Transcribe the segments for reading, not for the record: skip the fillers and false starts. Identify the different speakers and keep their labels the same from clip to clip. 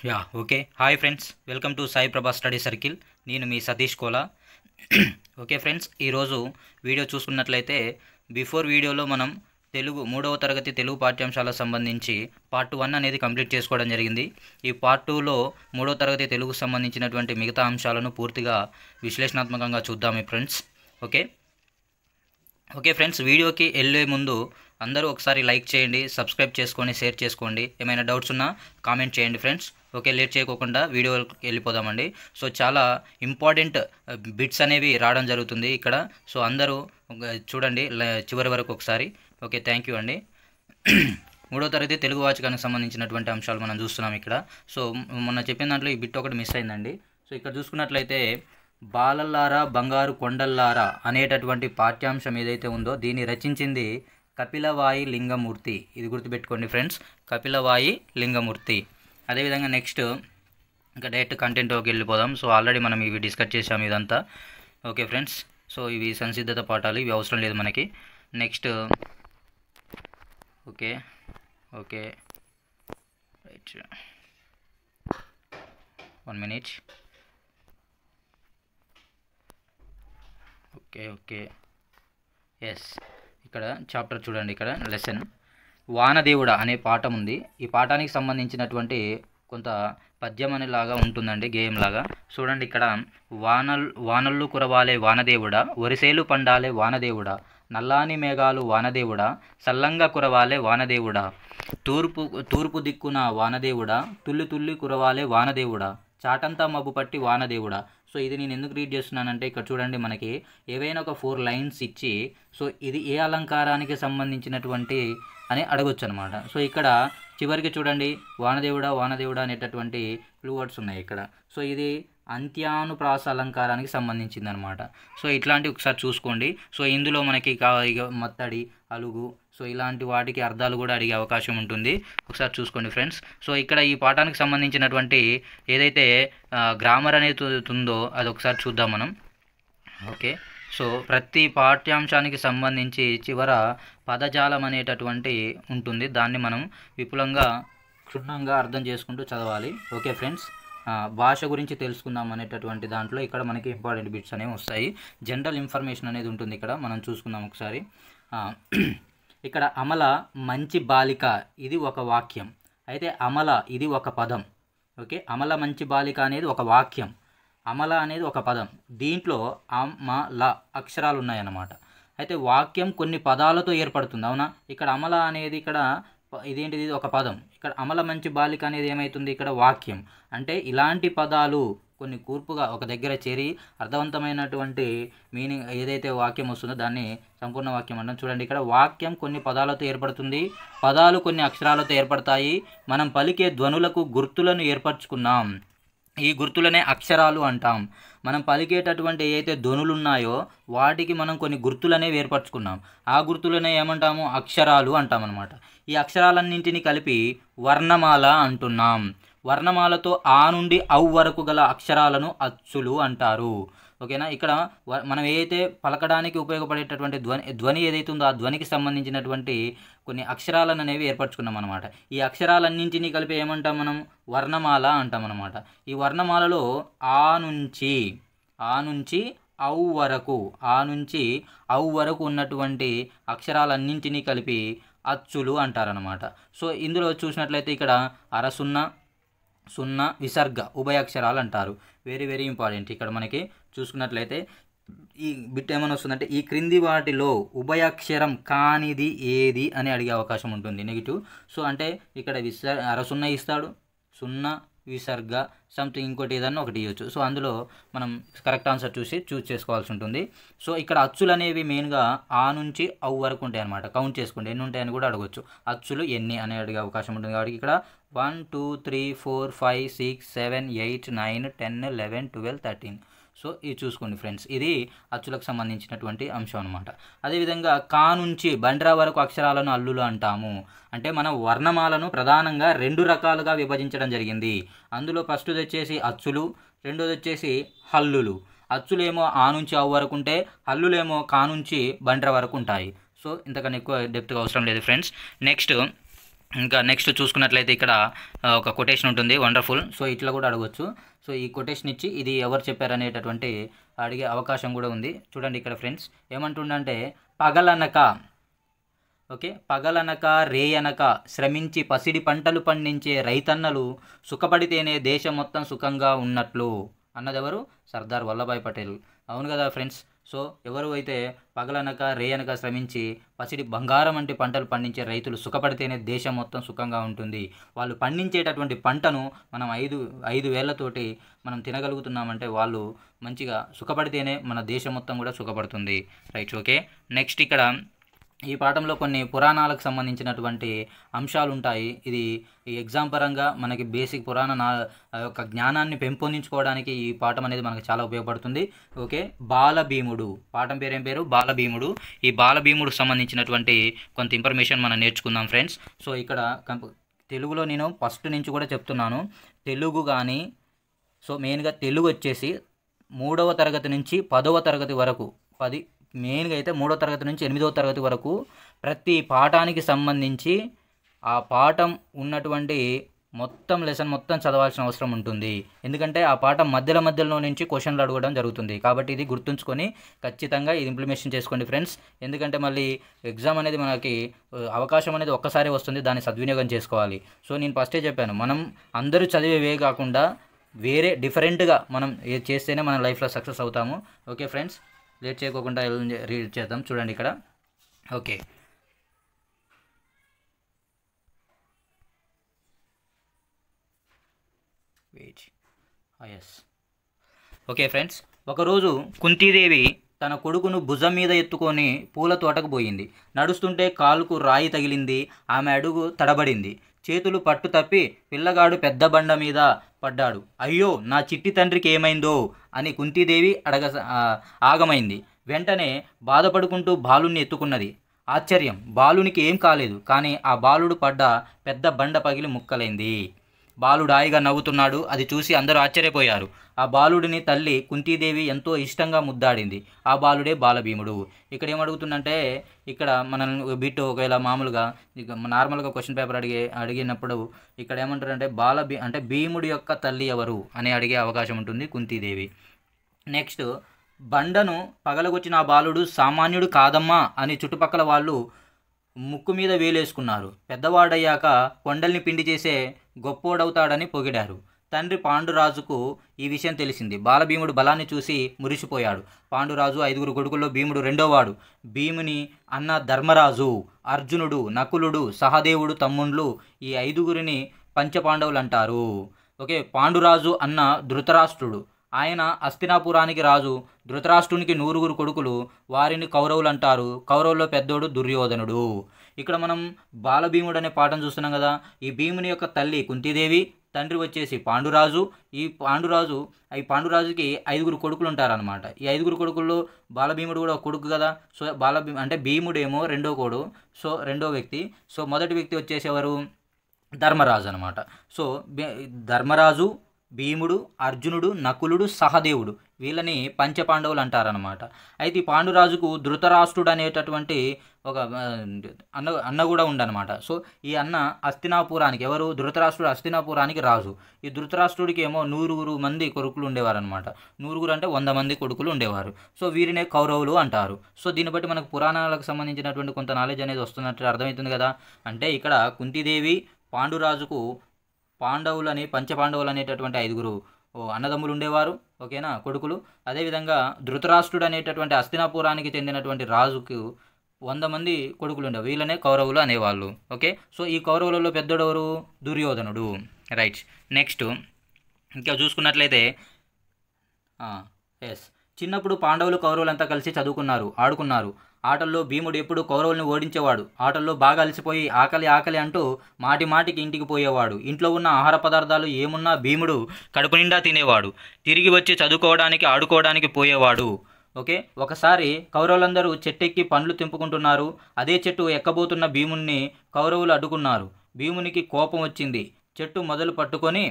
Speaker 1: Okay. Hi friends, welcome to Sai ప్రభా study circle. నేను మీ Satish Kola. Okay friends, ఈరోజు వీడియో చూసుకున్నట్లయితే బిఫోర్ వీడియోలో మనం తెలుగు 3వ తరగతి తెలుగు పాఠ్యాంశాలకు సంబంధించి పార్ట్ 1 అనేది కంప్లీట్ చేసుకోవడం జరిగింది. ఈ పార్ట్ 2లో 3వ తరగతి తెలుగుకు సంబంధించినటువంటి మిగతా అంశాలను పూర్తిగా విశ్లేషణాత్మకంగా చూద్దాము ఫ్రెండ్స్. ఓకే ఫ్రెండ్స్, వీడియోకి వెళ్ళే ముందు అందరూ ఒకసారి లైక్ చేయండి, సబ్స్క్రైబ్ చేసుకోండి, షేర్ చేసుకోండి. ఏమైనా డౌట్స్ ఉన్నా కామెంట్ చేయండి ఫ్రెండ్స్. ఓకే, లేట్ చేయకోకుండా వీడియోకి వెళ్ళిపోదామండి. సో చాలా ఇంపార్టెంట్ బిట్స్ అనేవి రావడం జరుగుతుంది ఇక్కడ. సో అందరూ చూడండి చివరి వరకు ఒకసారి. ఓకే, థ్యాంక్ యూ అండి. 3వ తరగతి తెలుగు వాచకానికి సంబంధించినటువంటి అంశాలు మనం చూస్తున్నాం ఇక్కడ. సో మొన్న చెప్పిన దాంట్లో ఈ బిట్ ఒకటి మిస్ అయిందండి. సో ఇక్కడ చూసుకున్నట్లయితే బాలల్లారా బంగారు కొండల్లారా అనేటటువంటి పాఠ్యాంశం ఏదైతే ఉందో దీన్ని రచించింది కపిలవాయి లింగమూర్తి. ఇది గుర్తుపెట్టుకోండి ఫ్రెండ్స్, కపిలవాయి లింగమూర్తి. అదేవిధంగా నెక్స్ట్ ఇంకా డైరెక్ట్ కంటెంట్లోకి వెళ్ళిపోదాం. సో ఆల్రెడీ మనం ఇవి డిస్కస్ చేసాము ఇదంతా. ఓకే ఫ్రెండ్స్, సో ఇవి సంసిద్ధత పాఠాలు, ఇవి అవసరం లేదు మనకి. Next okay right, 1 minute. Okay yes, ఇక్కడ చాప్టర్ చూడండి. ఇక్కడ లెసన్ వానదేవుడా అనే పాఠం ఉంది. ఈ పాఠానికి సంబంధించినటువంటి కొంత పద్యం అనేలాగా ఉంటుందండి, గేమ్ లాగా. చూడండి ఇక్కడ వానల్లు కురవాలే వానదేవుడా, వరిసేలు పండాలే వానదేవుడా, నల్లాని మేఘాలు వానదేవుడా, సల్లంగా కురవాలే వానదేవుడా, తూర్పు దిక్కున వానదేవుడా, తుల్లి కురవాలే వానదేవుడా, చాటంతా మబ్బు పట్టి వానదేవుడా. సో ఇది నేను ఎందుకు రీడ్ చేస్తున్నానంటే ఇక్కడ చూడండి, మనకి ఏవైనా ఒక 4 లైన్స్ ఇచ్చి సో ఇది ఏ అలంకారానికి సంబంధించినటువంటి అని అడగొచ్చు అనమాట. సో ఇక్కడ చివరికి చూడండి వానదేవుడా అనేటటువంటి క్లూ వర్డ్స్ ఉన్నాయి ఇక్కడ. సో ఇది అంత్యానుప్రాస అలంకారానికి సంబంధించింది అనమాట. సో ఇట్లాంటివి ఒకసారి చూసుకోండి. సో ఇందులో మనకి మత్తడి, అలుగు, సో ఇలాంటి వాటికి అర్థాలు కూడా అడిగే అవకాశం ఉంటుంది. ఒకసారి చూసుకోండి ఫ్రెండ్స్. సో ఇక్కడ ఈ పాఠానికి సంబంధించినటువంటి ఏదైతే గ్రామర్ అనేది ఉందో అది ఒకసారి చూద్దాం మనం. ఓకే, సో ప్రతి పాఠ్యాంశానికి సంబంధించి చివర పదజాలం అనేటటువంటి ఉంటుంది. దాన్ని మనం విపులంగా క్షుణ్ణంగా అర్థం చేసుకుంటూ చదవాలి. ఓకే ఫ్రెండ్స్, భాష గురించి తెలుసుకుందాం అనేటటువంటి దాంట్లో ఇక్కడ మనకి ఇంపార్టెంట్ బిట్స్ అనేవి వస్తాయి. జనరల్ ఇన్ఫర్మేషన్ అనేది ఉంటుంది ఇక్కడ, మనం చూసుకుందాం ఒకసారి. ఇక్కడ అమల మంచి బాలిక ఇది ఒక వాక్యం, అయితే అమల ఇది ఒక పదం. ఓకే, అమల మంచి బాలిక అనేది ఒక వాక్యం, అమల అనేది ఒక పదం. దీంట్లో అమల అక్షరాలు ఉన్నాయన్నమాట. అయితే వాక్యం కొన్ని పదాలతో ఏర్పడుతుంది, అవునా? ఇక్కడ అమల అనేది ఇక్కడ ఇదేంటిది, ఒక పదం. ఇక్కడ అమల మంచి బాలిక అనేది ఏమవుతుంది, ఇక్కడ వాక్యం. అంటే ఇలాంటి పదాలు కొన్ని కూర్పుగా ఒక దగ్గర చేరి అర్థవంతమైనటువంటి మీనింగ్ ఏదైతే వాక్యం వస్తుందో దాన్ని సంపూర్ణ వాక్యం అంటాం. చూడండి ఇక్కడ వాక్యం కొన్ని పదాలతో ఏర్పడుతుంది, పదాలు కొన్ని అక్షరాలతో ఏర్పడతాయి. మనం పలికే ధ్వనులకు గుర్తులను ఏర్పరచుకున్నాం, ఈ గుర్తులనే అక్షరాలు అంటాం. మనం పలికేటటువంటి ఏదైతే ధ్వనులు ఉన్నాయో వాటికి మనం కొన్ని గుర్తులనేవి ఏర్పరచుకున్నాం, ఆ గుర్తులనే ఏమంటాము, అక్షరాలు అంటాం అన్నమాట. ఈ అక్షరాలన్నింటినీ కలిపి వర్ణమాల అంటున్నాం. వర్ణమాలతో ఆ నుండి ఔ వరకు గల అక్షరాలను అచ్చులు అంటారు. ఓకేనా? ఇక్కడ మనం ఏదైతే పలకడానికి ఉపయోగపడేటటువంటి ధ్వని ఏదైతే ఉందో ఆ ధ్వనికి సంబంధించినటువంటి కొన్ని అక్షరాలను అనేవి ఏర్పరచుకున్నాం అనమాట. ఈ అక్షరాలన్నింటినీ కలిపి ఏమంటాం మనం, వర్ణమాల అంటాం అనమాట. ఈ వర్ణమాలలో ఆ నుంచి ఔ వరకు, ఆ నుంచి ఔ వరకు ఉన్నటువంటి అక్షరాలన్నింటినీ కలిపి అచ్చులు అంటారనమాట. సో ఇందులో చూసినట్లయితే ఇక్కడ అరసున్న, సున్నా, విసర్గ ఉభయ అక్షరాలు అంటారు. Very very important. ఇక్కడ మనకి చూసుకున్నట్లయితే ఈ బిట్ ఏమైనా వస్తుందంటే ఈ క్రింది వాటిలో ఉభయాక్షరం కానిది ఏది అని అడిగే అవకాశం ఉంటుంది, నెగిటివ్. సో అంటే ఇక్కడ అరసున్న ఇస్తాడు, సున్నా, విసర్గ, సంథింగ్ ఇంకోటి ఏదన్నా ఒకటి ఇవ్వచ్చు. సో అందులో మనం కరెక్ట్ ఆన్సర్ చూస్ చేసుకోవాల్సి ఉంటుంది. సో ఇక్కడ అచ్చులు అనేవి మెయిన్గా ఆ నుంచి ఔ వరకు ఉంటాయి అనమాట. కౌంట్ చేసుకోండి ఎన్ని ఉంటాయని కూడా అడగవచ్చు. అచ్చులు ఎన్ని అని అడిగే అవకాశం ఉంటుంది. కాబట్టి ఇక్కడ 1 2 3 4 5 6 7 8 9 10 11 12 13. సో ఇది చూసుకోండి ఫ్రెండ్స్, ఇది అచ్చులకు సంబంధించినటువంటి అంశం అనమాట. అదేవిధంగా కా నుంచి బండ్రా వరకు అక్షరాలను అల్లులు అంటాము. అంటే మనం వర్ణమాలను ప్రధానంగా 2 రకాలుగా విభజించడం జరిగింది. అందులో ఫస్ట్ది వచ్చేసి అచ్చులు, రెండోది వచ్చేసి హల్లులు. అచ్చులేమో ఆ నుంచి ఔ వరకు ఉంటే, హల్లులేమో కా నుంచి బండ్రా వరకు ఉంటాయి. సో ఇంతకన్నా ఎక్కువ డెప్త్గా అవసరం లేదు ఫ్రెండ్స్. నెక్స్ట్ ఇంకా నెక్స్ట్ చూసుకున్నట్లయితే ఇక్కడ ఒక కొటేషన్ ఉంటుంది, వండర్ఫుల్. సో ఇట్లా కూడా అడగవచ్చు. సో ఈ కొటేషన్ ఇచ్చి ఇది ఎవరు చెప్పారనేటటువంటి అడిగే అవకాశం కూడా ఉంది. చూడండి ఇక్కడ ఫ్రెండ్స్ ఏమంటుండంటే, పగలనక ఓకే పగలనక రేయనక శ్రమించి పసిడి పంటలు పండించే రైతన్నలు సుఖపడితేనే దేశం మొత్తం సుఖంగా ఉన్నట్లు అన్నదెవరు? సర్దార్ వల్లభాయ్ పటేల్. అవును కదా ఫ్రెండ్స్. సో ఎవరు అయితే పగలనక రేయనక శ్రమించి పసిడి బంగారం వంటి పంటలు పండించే రైతులు సుఖపడితేనే దేశం మొత్తం సుఖంగా ఉంటుంది. వాళ్ళు పండించేటటువంటి పంటను మనం ఐదు వేళ్లతోటి మనం తినగలుగుతున్నామంటే వాళ్ళు మంచిగా సుఖపడితేనే మన దేశం మొత్తం కూడా సుఖపడుతుంది. Right, okay. నెక్స్ట్ ఇక్కడ ఈ పాఠంలో కొన్ని పురాణాలకు సంబంధించినటువంటి అంశాలు ఉంటాయి. ఇది ఈ ఎగ్జామ్ పరంగా మనకి బేసిక్ యొక్క జ్ఞానాన్ని పెంపొందించుకోవడానికి ఈ పాఠం అనేది మనకు చాలా ఉపయోగపడుతుంది. ఓకే, బాలభీముడు పాఠం పేరు ఏం పేరు? బాలభీముడు. ఈ బాలభీముడికి సంబంధించినటువంటి కొంత ఇన్ఫర్మేషన్ మనం నేర్చుకుందాం ఫ్రెండ్స్. సో ఇక్కడ తెలుగులో నేను ఫస్ట్ నుంచి కూడా చెప్తున్నాను, తెలుగు కానీ సో మెయిన్గా తెలుగు వచ్చేసి 3వ తరగతి నుంచి 10వ తరగతి వరకు మెయిన్గా అయితే 3వ తరగతి నుంచి 8వ తరగతి వరకు ప్రతి పాఠానికి సంబంధించి ఆ పాఠం ఉన్నటువంటి మొత్తం లెసన్ మొత్తం చదవాల్సిన అవసరం ఉంటుంది. ఎందుకంటే ఆ పాఠం మధ్యలో నుంచి క్వశ్చన్లు అడగడం జరుగుతుంది. కాబట్టి ఇది గుర్తుంచుకొని ఖచ్చితంగా ఇది ఇంప్లిమెంటేషన్ చేసుకోండి ఫ్రెండ్స్. ఎందుకంటే మళ్ళీ ఎగ్జామ్ అనేది మనకి అవకాశం అనేది ఒక్కసారి వస్తుంది, దాన్ని సద్వినియోగం చేసుకోవాలి. సో నేను ఫస్టే చెప్పాను, మనం అందరూ చదివేవే కాకుండా వేరే డిఫరెంట్గా మనం చేస్తేనే మన లైఫ్లో సక్సెస్ అవుతాము. ఓకే ఫ్రెండ్స్, లేట్ చేయకోకుండా రీడ్ చేద్దాం. చూడండి ఇక్కడ. ఓకే, ఓకే ఫ్రెండ్స్, ఒకరోజు కుంతీదేవి తన కొడుకును భుజం మీద ఎత్తుకొని పూల తోటకు పోయింది. నడుస్తుంటే కాలుకు రాయి తగిలింది, ఆమె అడుగు తడబడింది. చేతులు పట్టు తప్పి పిల్లగాడు పెద్ద బండ మీద పడ్డాడు. అయ్యో, నా చిట్టి తండ్రికి ఏమైందో అని కుంతీదేవి ఆగమైంది. వెంటనే బాధపడుకుంటూ బాలుని ఎత్తుకున్నది. ఆశ్చర్యం, బాలునికి ఏం కాలేదు, కానీ ఆ బాలుడు పడ్డ పెద్ద బండ పగిలి ముక్కలైంది. బాలుడు హాయిగా నవ్వుతున్నాడు. అది చూసి అందరూ ఆశ్చర్యపోయారు. ఆ బాలుడిని తల్లి కుంతీదేవి ఎంతో ఇష్టంగా ముద్దాడింది. ఆ బాలుడే బాలభీముడు. ఇక్కడ ఏమడుగుతుందంటే, ఇక్కడ మనం బిట్ ఒకవేళ మామూలుగా నార్మల్గా క్వశ్చన్ పేపర్ అడిగినప్పుడు ఇక్కడ ఏమంటారంటే అంటే భీముడి యొక్క తల్లి ఎవరు అని అడిగే అవకాశం ఉంటుంది, కుంతీదేవి. నెక్స్ట్, బండను పగలగొచ్చిన ఆ బాలుడు సామాన్యుడు కాదమ్మా అని చుట్టుపక్కల వాళ్ళు ముక్కు మీద వేలేసుకున్నారు. పెద్దవాడయ్యాక కొండల్ని పిండి చేసే గొప్పోడవుతాడని పొగిడారు. తండ్రి పాండురాజుకు ఈ విషయం తెలిసింది. బాలభీముడు బలాన్ని చూసి మురిసిపోయాడు. పాండురాజు 5 కొడుకుల్లో భీముడు రెండోవాడు. భీముని అన్న ధర్మరాజు, అర్జునుడు, నకులుడు, సహదేవుడు తమ్ముండ్లు. ఈ 5గురిని పంచపాండవులు అంటారు. ఓకే, పాండురాజు అన్న ధృతరాష్ట్రుడు. ఆయన హస్తినాపురానికి రాజు. ధృతరాష్ట్రునికి 9 కొడుకులు, వారిని కౌరవులు అంటారు. కౌరవుల్లో పెద్దోడు దుర్యోధనుడు. ఇక్కడ మనం బాలభీముడు అనే పాఠం చూస్తున్నాం కదా. ఈ భీముని యొక్క తల్లి కుంతీదేవి, తండ్రి వచ్చేసి పాండురాజు. ఈ పాండురాజుకి 5 కొడుకులు ఉంటారనమాట. ఈ 5 కొడుకుల్లో బాలభీముడు కూడా ఒక కొడుకు కదా. సో అంటే భీముడేమో రెండో వ్యక్తి. సో మొదటి వ్యక్తి వచ్చేసేవారు ధర్మరాజు అనమాట. సో ధర్మరాజు, భీముడు, అర్జునుడు, నకులుడు, సహదేవుడు, వీళ్ళని పంచపాండవులు అంటారనమాట. అయితే ఈ పాండురాజుకు ధృతరాష్ట్రుడు అనేటటువంటి ఒక అన్న కూడా ఉండనమాట. సో ఈ అన్న హస్తినాపురానికి, ఎవరు? ధృతరాష్ట్రుడు హస్తినాపురానికి రాజు. ఈ ధృతరాష్ట్రుడికి ఏమో 9 మంది కొడుకులు ఉండేవారు అనమాట. 9 అంటే 100 మంది కొడుకులు ఉండేవారు. సో వీరినే కౌరవులు అంటారు. సో దీన్ని బట్టి మనకు పురాణాలకు సంబంధించినటువంటి కొంత నాలెడ్జ్ అనేది వస్తున్నట్టు అర్థమవుతుంది కదా. అంటే ఇక్కడ కుంతీదేవి పాండురాజుకు పాండవులని, పంచపాండవులు అనేటటువంటి 5 అన్నదమ్ములు ఉండేవారు. ఓకేనా, కొడుకులు. అదేవిధంగా ధృతరాష్ట్రుడు అనేటటువంటి హస్తినాపురానికి చెందినటువంటి రాజుకు 100 మంది కొడుకులు ఉండేవారు. వీళ్ళనే కౌరవులు అనేవాళ్ళు. ఓకే, సో ఈ కౌరవులలో పెద్దోడెవరు? దుర్యోధనుడు. రైట్. నెక్స్ట్ ఇంకా చూసుకున్నట్లయితే చిన్నప్పుడు పాండవులు కౌరవులంతా కలిసి చదువుకున్నారు, ఆడుకున్నారు. ఆటల్లో భీముడు ఎప్పుడు కౌరవుల్ని ఓడించేవాడు. ఆటల్లో బాగా అలసిపోయి ఆకలి అంటూ మాటికి ఇంటికి పోయేవాడు. ఇంట్లో ఉన్న ఆహార పదార్థాలు ఏమున్నా భీముడు కడుపు నిండా తినేవాడు. తిరిగి వచ్చి చదువుకోవడానికి, ఆడుకోవడానికి పోయేవాడు. ఓకే, ఒకసారి కౌరవులందరూ చెట్టెక్కి పండ్లు తెంపుకుంటున్నారు. అదే చెట్టు ఎక్కబోతున్న భీముణ్ణి కౌరవులు అడ్డుకున్నారు. భీమునికి కోపం వచ్చింది. చెట్టు మొదలు పట్టుకొని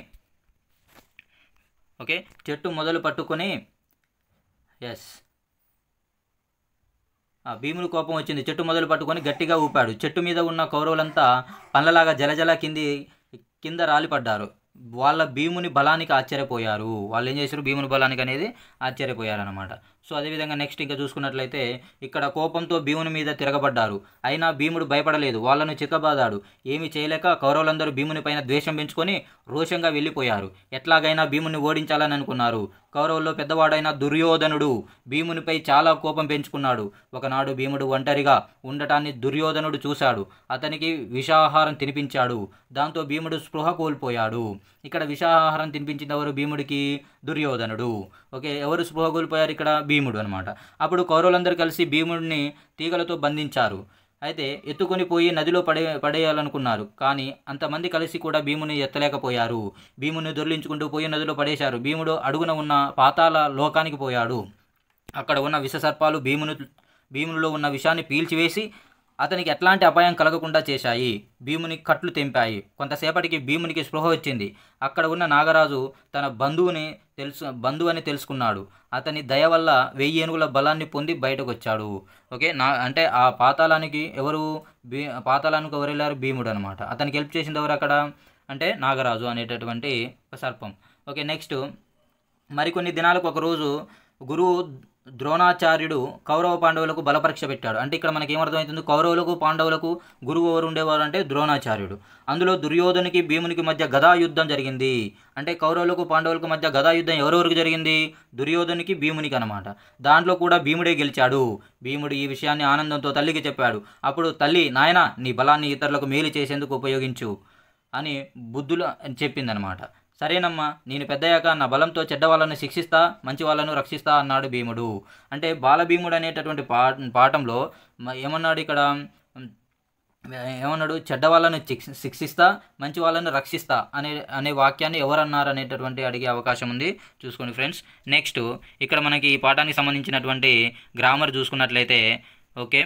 Speaker 1: భీముని కోపం వచ్చింది. చెట్టు మొదలు పట్టుకొని గట్టిగా ఊపాడు. చెట్టు మీద ఉన్న కౌరవులంతా పండ్లలాగా జలజల కింద రాలిపడ్డారు. వాళ్ళ భీముని బలానికి ఆశ్చర్యపోయారు. వాళ్ళు ఏం చేశారు, భీముని బలానికి అనేది ఆశ్చర్యపోయారు అనమాట. సో అదేవిధంగా నెక్స్ట్ ఇంకా చూసుకున్నట్లయితే ఇక్కడ కోపంతో భీముని మీద తిరగబడ్డారు. అయినా భీముడు భయపడలేదు. వాళ్ళను చిక్కబాదాడు. ఏమీ చేయలేక కౌరవులందరూ భీముని పైన ద్వేషం పెంచుకొని రోషంగా వెళ్ళిపోయారు. ఎట్లాగైనా భీముని ఓడించాలని అనుకున్నారు. కౌరవుల్లో పెద్దవాడైన దుర్యోధనుడు భీమునిపై చాలా కోపం పెంచుకున్నాడు. ఒకనాడు భీముడు ఒంటరిగా ఉండటాన్ని దుర్యోధనుడు చూశాడు. అతనికి విషాహారం తినిపించాడు. దాంతో భీముడు స్పృహ కోల్పోయాడు. ఇక్కడ విషాహారం తినిపించింది ఎవరు, భీముడికి దుర్యోధనుడు. ఓకే, ఎవరు స్పృహ కోల్పోయారు, ఇక్కడ భీముడు అనమాట. అప్పుడు కౌరవులందరూ కలిసి భీముడిని తీగలతో బంధించారు. అయితే ఎత్తుకొని పోయి నదిలో పడేయాలనుకున్నారు. కానీ అంతమంది కలిసి కూడా భీముని ఎత్తలేకపోయారు. భీముని దొర్లించుకుంటూ పోయి నదిలో పడేశారు. భీముడు అడుగున ఉన్న పాతాళ లోకానికి పోయాడు. అక్కడ ఉన్న విషసర్పాలు భీమునిలో ఉన్న విషాన్ని పీల్చివేసి అతనికి ఎట్లాంటి అపాయం కలగకుండా చేశాయి. భీముని కట్లు తెంపాయి. కొంతసేపటికి భీమునికి స్పృహ వచ్చింది. అక్కడ ఉన్న నాగరాజు తన బంధువు అని తెలుసుకున్నాడు. అతని దయ వల్ల 1000 ఏనుగుల బలాన్ని పొంది బయటకు వచ్చాడు. ఓకే, అంటే ఆ పాతాళానికి ఎవరు వెళ్ళారు, భీముడు అనమాట. అతనికి హెల్ప్ చేసింది ఎవరు అక్కడ అంటే నాగరాజు అనేటటువంటి సర్పం. ఓకే, నెక్స్ట్ మరికొన్ని దినాలకు ఒకరోజు గురువు ద్రోణాచార్యుడు కౌరవ పాండవులకు బలపరీక్ష పెట్టాడు. అంటే ఇక్కడ మనకి ఏమర్థమవుతుంది, కౌరవులకు పాండవులకు గురువు ఎవరు ఉండేవారు అంటే ద్రోణాచార్యుడు. అందులో దుర్యోధనికి భీమునికి మధ్య గదా యుద్ధం జరిగింది. అంటే కౌరవులకు పాండవులకు మధ్య గదా యుద్ధం ఎవరెవరికి జరిగింది, దుర్యోధనికి భీమునికి అనమాట. దాంట్లో కూడా భీముడే గెలిచాడు. భీముడు ఈ విషయాన్ని ఆనందంతో తల్లికి చెప్పాడు. అప్పుడు తల్లి, నాయన నీ బలాన్ని ఇతరులకు మేలు చేసేందుకు ఉపయోగించు అని బుద్ధులు చెప్పిందనమాట. సరేనమ్మా, నేను పెద్దయ్యాక నా బలంతో చెడ్డ వాళ్ళను శిక్షిస్తా, మంచి వాళ్ళను రక్షిస్తా అన్నాడు భీముడు. అంటే బాలభీముడు అనేటటువంటి పాఠంలో ఏమన్నాడు, ఇక్కడ ఏమన్నాడు, చెడ్డ వాళ్ళను శిక్షిస్తా, మంచి వాళ్ళను రక్షిస్తా అనే వాక్యాన్ని ఎవరన్నారు అనేటటువంటి అడిగే అవకాశం ఉంది. చూసుకోండి ఫ్రెండ్స్. నెక్స్ట్ ఇక్కడ మనకి ఈ పాఠానికి సంబంధించినటువంటి గ్రామర్ చూసుకున్నట్లయితే ఓకే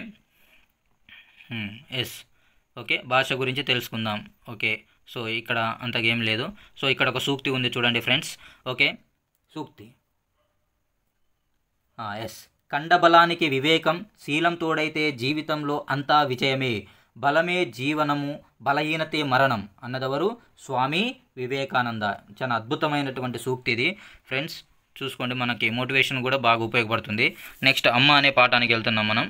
Speaker 1: ఓకే భాష గురించి తెలుసుకుందాం. ఓకే, సో ఇక్కడ అంతగేం లేదు. సో ఇక్కడ ఒక సూక్తి ఉంది చూడండి ఫ్రెండ్స్. ఓకే, సూక్తి కండబలానికి వివేకం, శీలం తోడైతే జీవితంలో అంతా విజయమే, బలమే జీవనము, బలహీనతే మరణం అన్నదెవరు, స్వామి వివేకానంద. చాలా అద్భుతమైనటువంటి సూక్తి ఇది ఫ్రెండ్స్. చూసుకోండి, మనకి మోటివేషన్ కూడా బాగా ఉపయోగపడుతుంది. నెక్స్ట్ అమ్మ అనే పాఠానికి వెళ్తున్నాం మనం.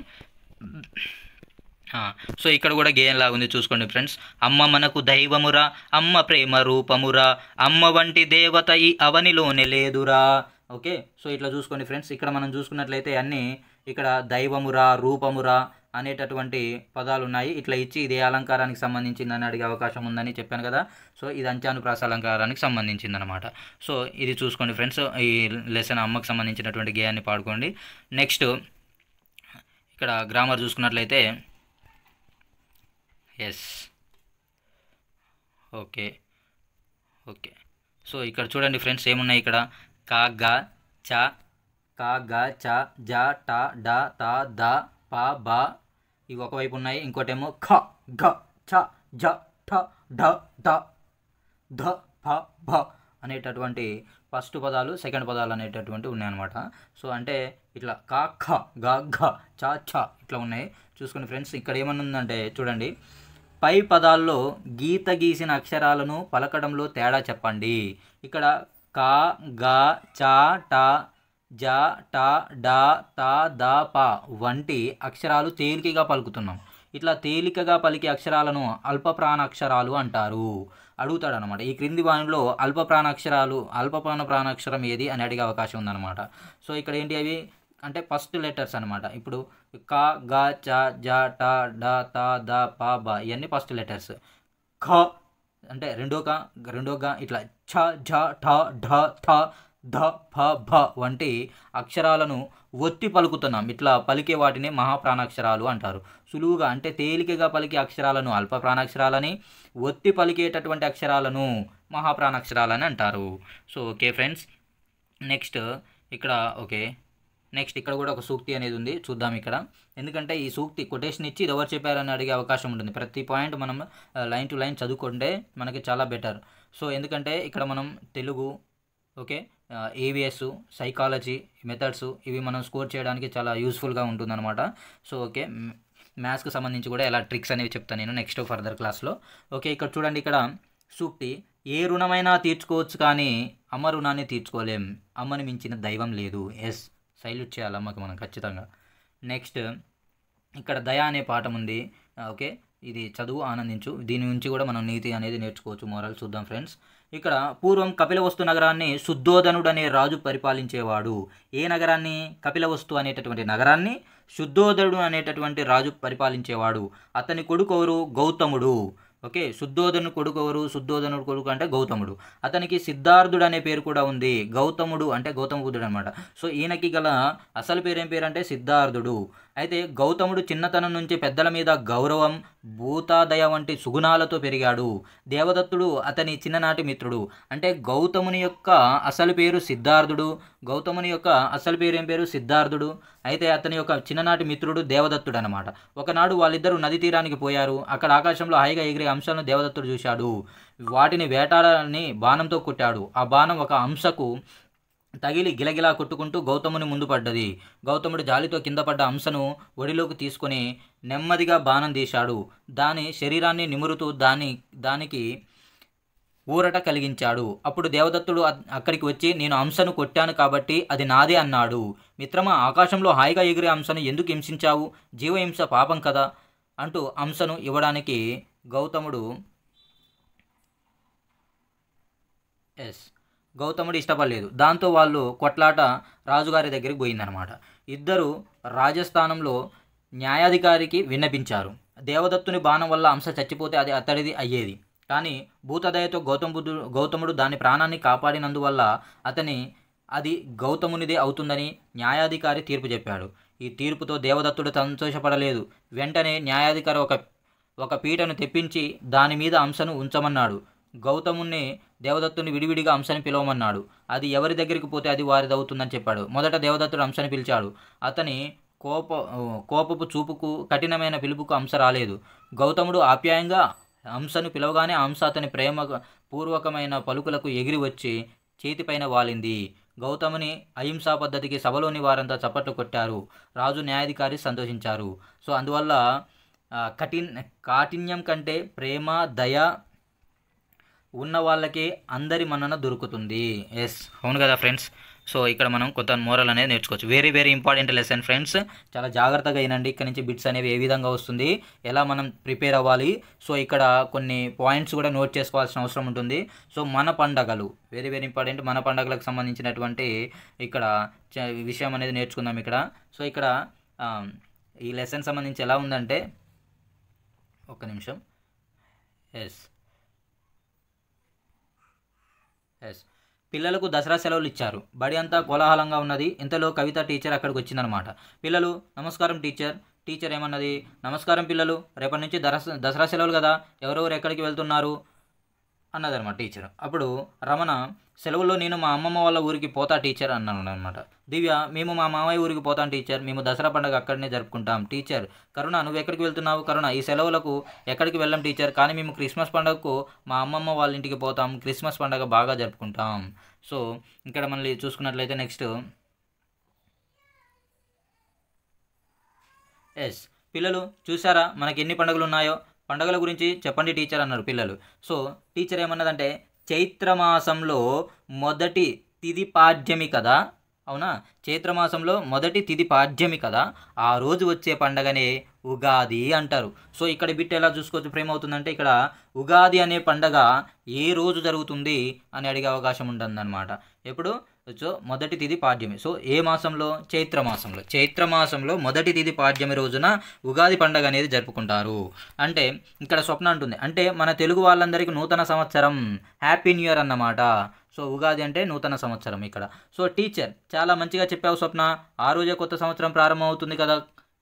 Speaker 1: సో ఇక్కడ కూడా గేయం లాగా ఉంది చూసుకోండి ఫ్రెండ్స్. అమ్మ మనకు దైవమురా, అమ్మ ప్రేమ రూపమురా, అమ్మ వంటి దేవత ఈ అవనిలోనే లేదురా. ఓకే, సో ఇట్లా చూసుకోండి ఫ్రెండ్స్. ఇక్కడ మనం చూసుకున్నట్లయితే అన్నీ ఇక్కడ దైవమురా, రూపమురా అనేటటువంటి పదాలు ఉన్నాయి. ఇట్లా ఇచ్చి ఇదే అలంకారానికి సంబంధించిందని అడిగే అవకాశం ఉందని చెప్పాను కదా. సో ఇది అంచానుప్రాస అలంకారానికి సంబంధించింది అనమాట. సో ఇది చూసుకోండి ఫ్రెండ్స్. ఈ లెసన్ అమ్మకు సంబంధించినటువంటి గేయాన్ని పాడుకోండి. నెక్స్ట్ ఇక్కడ గ్రామర్ చూసుకున్నట్లయితే ఓకే ఓకే సో ఇక్కడ చూడండి ఫ్రెండ్స్, ఏమున్నాయి ఇక్కడ, కా గా చ జ ట డ త ద ప బ ఇవి ఒకవైపు ఉన్నాయి. ఇంకోటేమో ఖ గ చ జ ఠ ఢ ద ధ ఫ భ అనేటటువంటి ఫస్ట్ పదాలు, సెకండ్ పదాలు అనేటటువంటి ఉన్నాయన్నమాట. సో అంటే ఇట్లా కా ఖ గ ఘ చ ఛ ఇట్లా ఉన్నాయి. చూసుకోండి ఫ్రెండ్స్. ఇక్కడ ఏమనుందంటే చూడండి, పై పదాల్లో గీత గీసిన అక్షరాలను పలకడంలో తేడా చెప్పండి. ఇక్కడ కా గా చ ట జ ట డ త ద ప వంటి అక్షరాలు తేలికగా పలుకుతున్నాం. ఇట్లా తేలికగా పలికే అక్షరాలను అల్పప్రాణాక్షరాలు అంటారు. అడుగుతాడు అనమాట. ఈ క్రింది వానిలో అల్పప్రాణ ప్రాణాక్షరం ఏది అని అడిగే అవకాశం ఉందన్నమాట. సో ఇక్కడ ఏంటి అవి అంటే ఫస్ట్ లెటర్స్ అనమాట. ఇప్పుడు క గ చ జ ట డ త ద ప బ ఇవన్నీ ఫస్ట్ లెటర్స్. ఖ అంటే రెండో గా ఇట్లా ఛ ఝ ఠ ఢ థ ధ ఫ భ వంటి అక్షరాలను ఒత్తి పలుకుతున్నాం. ఇట్లా పలికే వాటిని మహాప్రాణాక్షరాలు అంటారు. సులువుగా అంటే తేలికగా పలికే అక్షరాలను అల్ప ప్రాణాక్షరాలని, ఒత్తి పలికేటటువంటి అక్షరాలను మహాప్రాణాక్షరాలని అంటారు. So okay friends. నెక్స్ట్ ఇక్కడ కూడా ఒక సూక్తి అనేది ఉంది, చూద్దాం ఇక్కడ. ఎందుకంటే ఈ సూక్తి కొటేషన్ ఇచ్చి ఇది ఎవరు చెప్పారని అడిగే అవకాశం ఉంటుంది. ప్రతి పాయింట్ మనం లైన్ టు లైన్ చదువుకుంటే మనకి చాలా బెటర్. సో ఎందుకంటే ఇక్కడ మనం Telugu okay. AVS, psychology methods ఇవి మనం స్కోర్ చేయడానికి చాలా యూస్ఫుల్గా ఉంటుందన్నమాట. సో ఓకే, మ్యాథ్స్కి సంబంధించి కూడా ఎలా ట్రిక్స్ అనేవి చెప్తాను నేను నెక్స్ట్ ఫర్దర్ క్లాస్లో. ఓకే, ఇక్కడ చూడండి, ఇక్కడ సూక్తి, ఏ రుణమైనా తీర్చుకోవచ్చు కానీ అమ్మ రుణాన్ని తీర్చుకోలేం, అమ్మని మించిన దైవం లేదు. ఎస్, సైల్యూట్ చేయాలి అమ్మకి మనం ఖచ్చితంగా. నెక్స్ట్ ఇక్కడ దయ అనే పాఠం ఉంది. ఓకే, ఇది చదువు ఆనందించు, దీని నుంచి కూడా మనం నీతి అనేది నేర్చుకోవచ్చు, మోరల్ చూద్దాం ఫ్రెండ్స్. ఇక్కడ పూర్వం కపిలవస్తు నగరాన్ని శుద్ధోదనుడు అనే రాజు పరిపాలించేవాడు. ఏ నగరాన్ని? కపిలవస్తు అనేటటువంటి నగరాన్ని శుద్ధోదనుడు అనేటటువంటి రాజు పరిపాలించేవాడు. అతని కొడుకు ఎవరు? గౌతముడు. ఓకే, శుద్ధోదను కొడుకు ఎవరు? శుద్ధోదనుడు కొడుకు అంటే గౌతముడు. అతనికి సిద్ధార్థుడు అనే పేరు కూడా ఉంది. గౌతముడు అంటే గౌతమ బుద్ధుడు అనమాట. సో ఈయనకి గల అసలు పేరు ఏం పేరు అంటే సిద్ధార్థుడు. అయితే గౌతముడు చిన్నతనం నుంచి పెద్దల మీద గౌరవం, భూతాదయ వంటి సుగుణాలతో పెరిగాడు. దేవదత్తుడు అతని చిన్ననాటి మిత్రుడు. అంటే గౌతముని యొక్క అసలు పేరు సిద్ధార్థుడు. గౌతముని యొక్క అసలు పేరు ఏం పేరు? సిద్ధార్థుడు. అయితే అతని యొక్క చిన్ననాటి మిత్రుడు దేవదత్తుడు అనమాట. ఒకనాడు వాళ్ళిద్దరూ నది తీరానికి పోయారు. అక్కడ ఆకాశంలో హాయిగా ఎగిరే అంశాలను దేవదత్తుడు చూశాడు. వాటిని వేటాడాలని బాణంతో కొట్టాడు. ఆ బాణం ఒక అంశకు తగిలి గిలగిలా కొట్టుకుంటూ గౌతముని ముందు పడ్డది. గౌతముడు జాలితో కింద పడ్డ అంశను ఒడిలోకి తీసుకొని నెమ్మదిగా బాణం తీశాడు. దాని శరీరాన్ని నిమురుతూ దానికి ఊరట కలిగించాడు. అప్పుడు దేవదత్తుడు అక్కడికి వచ్చి, నేను అంశను కొట్టాను కాబట్టి అది నాదే అన్నాడు. మిత్రమా, ఆకాశంలో హాయిగా ఎగిరే అంశను ఎందుకు హింసించావు? జీవహింస పాపం కదా అంటూ అంశను ఇవ్వడానికి గౌతముడు ఇష్టపడలేదు. దాంతో వాళ్ళు కొట్లాట రాజుగారి దగ్గరికి పోయిందనమాట. ఇద్దరు రాజస్థానంలో న్యాయాధికారికి విన్నపించారు. దేవదత్తుని బాణం వల్ల అంశ చచ్చిపోతే అది అతడిది అయ్యేది. కానీ భూతదయతో గౌతముడు దాని ప్రాణాన్ని కాపాడినందువల్ల అది గౌతమునిదే అవుతుందని న్యాయాధికారి తీర్పు చెప్పాడు. ఈ తీర్పుతో దేవదత్తుడు సంతోషపడలేదు. వెంటనే న్యాయాధికారి ఒక పీటను తెప్పించి దాని మీద అంశను ఉంచమన్నాడు. గౌతముని దేవదత్తుని విడివిడిగా అంశని పిలవమన్నాడు. అది ఎవరి దగ్గరికి పోతే అది వారిది అవుతుందని చెప్పాడు. మొదట దేవదత్తుడు అంశని పిలిచాడు. అతని కోపపు చూపుకు, కఠినమైన పిలుపుకు అంశ రాలేదు. గౌతముడు ఆప్యాయంగా అంశను పిలవగానే అంశ అతని ప్రేమ పూర్వకమైన పలుకులకు ఎగిరి వచ్చి చేతిపైన వాలింది. గౌతముని అహింసా పద్ధతికి సభలోని వారంతా చప్పట్లు కొట్టారు. రాజు, న్యాయాధికారి సంతోషించారు. సో అందువల్ల కాఠిన్యం కంటే ప్రేమ, దయ ఉన్న వాళ్ళకి అందరి మన్నన దొరుకుతుంది. ఎస్, అవును కదా ఫ్రెండ్స్. సో ఇక్కడ మనం కొంత మోరల్ అనేది నేర్చుకోవచ్చు. Very very important lesson friends. చాలా జాగ్రత్తగా అయినండి. ఇక్కడ నుంచి బిట్స్ అనేవి ఏ విధంగా వస్తుంది, ఎలా మనం ప్రిపేర్ అవ్వాలి. సో ఇక్కడ కొన్ని పాయింట్స్ కూడా నోట్ చేసుకోవాల్సిన అవసరం ఉంటుంది. సో మన పండగలు వెరీ వెరీ ఇంపార్టెంట్. మన పండగలకు సంబంధించినటువంటి ఇక్కడ విషయం అనేది నేర్చుకుందాం ఇక్కడ. సో ఇక్కడ ఈ లెసన్ సంబంధించి ఎలా ఉందంటే, ఒక్క నిమిషం. ఎస్, పిల్లలకు దసరా సెలవులు ఇచ్చారు. బడి అంతా కోలాహలంగా ఉన్నది. ఇంతలో కవిత టీచర్ అక్కడికి వచ్చిందనమాట. పిల్లలు, నమస్కారం టీచర్. టీచర్ ఏమన్నది? నమస్కారం పిల్లలు, రేపటి నుంచి దసరా సెలవులు కదా, ఎవరెవరు ఎక్కడికి వెళ్తున్నారు అన్నదనమాట టీచర్. అప్పుడు రమణ, సెలవుల్లో నేను మా అమ్మమ్మ వాళ్ళ ఊరికి పోతా టీచర్ అన్నాను అనమాట. దివ్య, మేము మా మామయ్య ఊరికి పోతాం టీచర్, మేము దసరా పండుగ అక్కడనే జరుపుకుంటాం. టీచర్, కరుణ, నువ్వు ఎక్కడికి వెళ్తున్నావు? కరుణ, ఈ సెలవులకు ఎక్కడికి వెళ్ళాం టీచర్, కానీ మేము క్రిస్మస్ పండుగకు మా అమ్మమ్మ వాళ్ళ ఇంటికి పోతాం, క్రిస్మస్ పండుగ బాగా జరుపుకుంటాం. సో ఇక్కడ మళ్ళీ చూసుకున్నట్లయితే నెక్స్ట్, ఎస్, పిల్లలు చూసారా మనకి ఎన్ని పండుగలు ఉన్నాయో, పండుగల గురించి చెప్పండి టీచర్ అన్నారు పిల్లలు. సో టీచర్ ఏమన్నదంటే, చైత్రమాసంలో మొదటి తిథి పాడ్యమి కదా, అవునా, చైత్రమాసంలో మొదటి తిథి పాడ్యమి కదా, ఆ రోజు వచ్చే పండగనే ఉగాది అంటారు. సో ఇక్కడ బిట్ ఎలా చూసుకోవచ్చు ఫ్రేమ్ అవుతుందంటే, ఇక్కడ ఉగాది అనే పండగ ఏ రోజు జరుగుతుంది అని అడిగే అవకాశం ఉంటుందన్నమాట. ఎప్పుడు? సో మొదటి తిథి పాడ్యమి. సో ఏ మాసంలో? చైత్రమాసంలో మొదటి తిథి పాడ్యమి రోజున ఉగాది పండగ అనేది జరుపుకుంటారు. అంటే ఇక్కడ స్వప్న అంటుంది, అంటే మన తెలుగు వాళ్ళందరికీ నూతన సంవత్సరం, హ్యాపీ న్యూ ఇయర్ అన్నమాట. సో ఉగాది అంటే నూతన సంవత్సరం ఇక్కడ. సో టీచర్, చాలా మంచిగా చెప్పావు స్వప్న, ఆ రోజే కొత్త సంవత్సరం ప్రారంభం అవుతుంది కదా,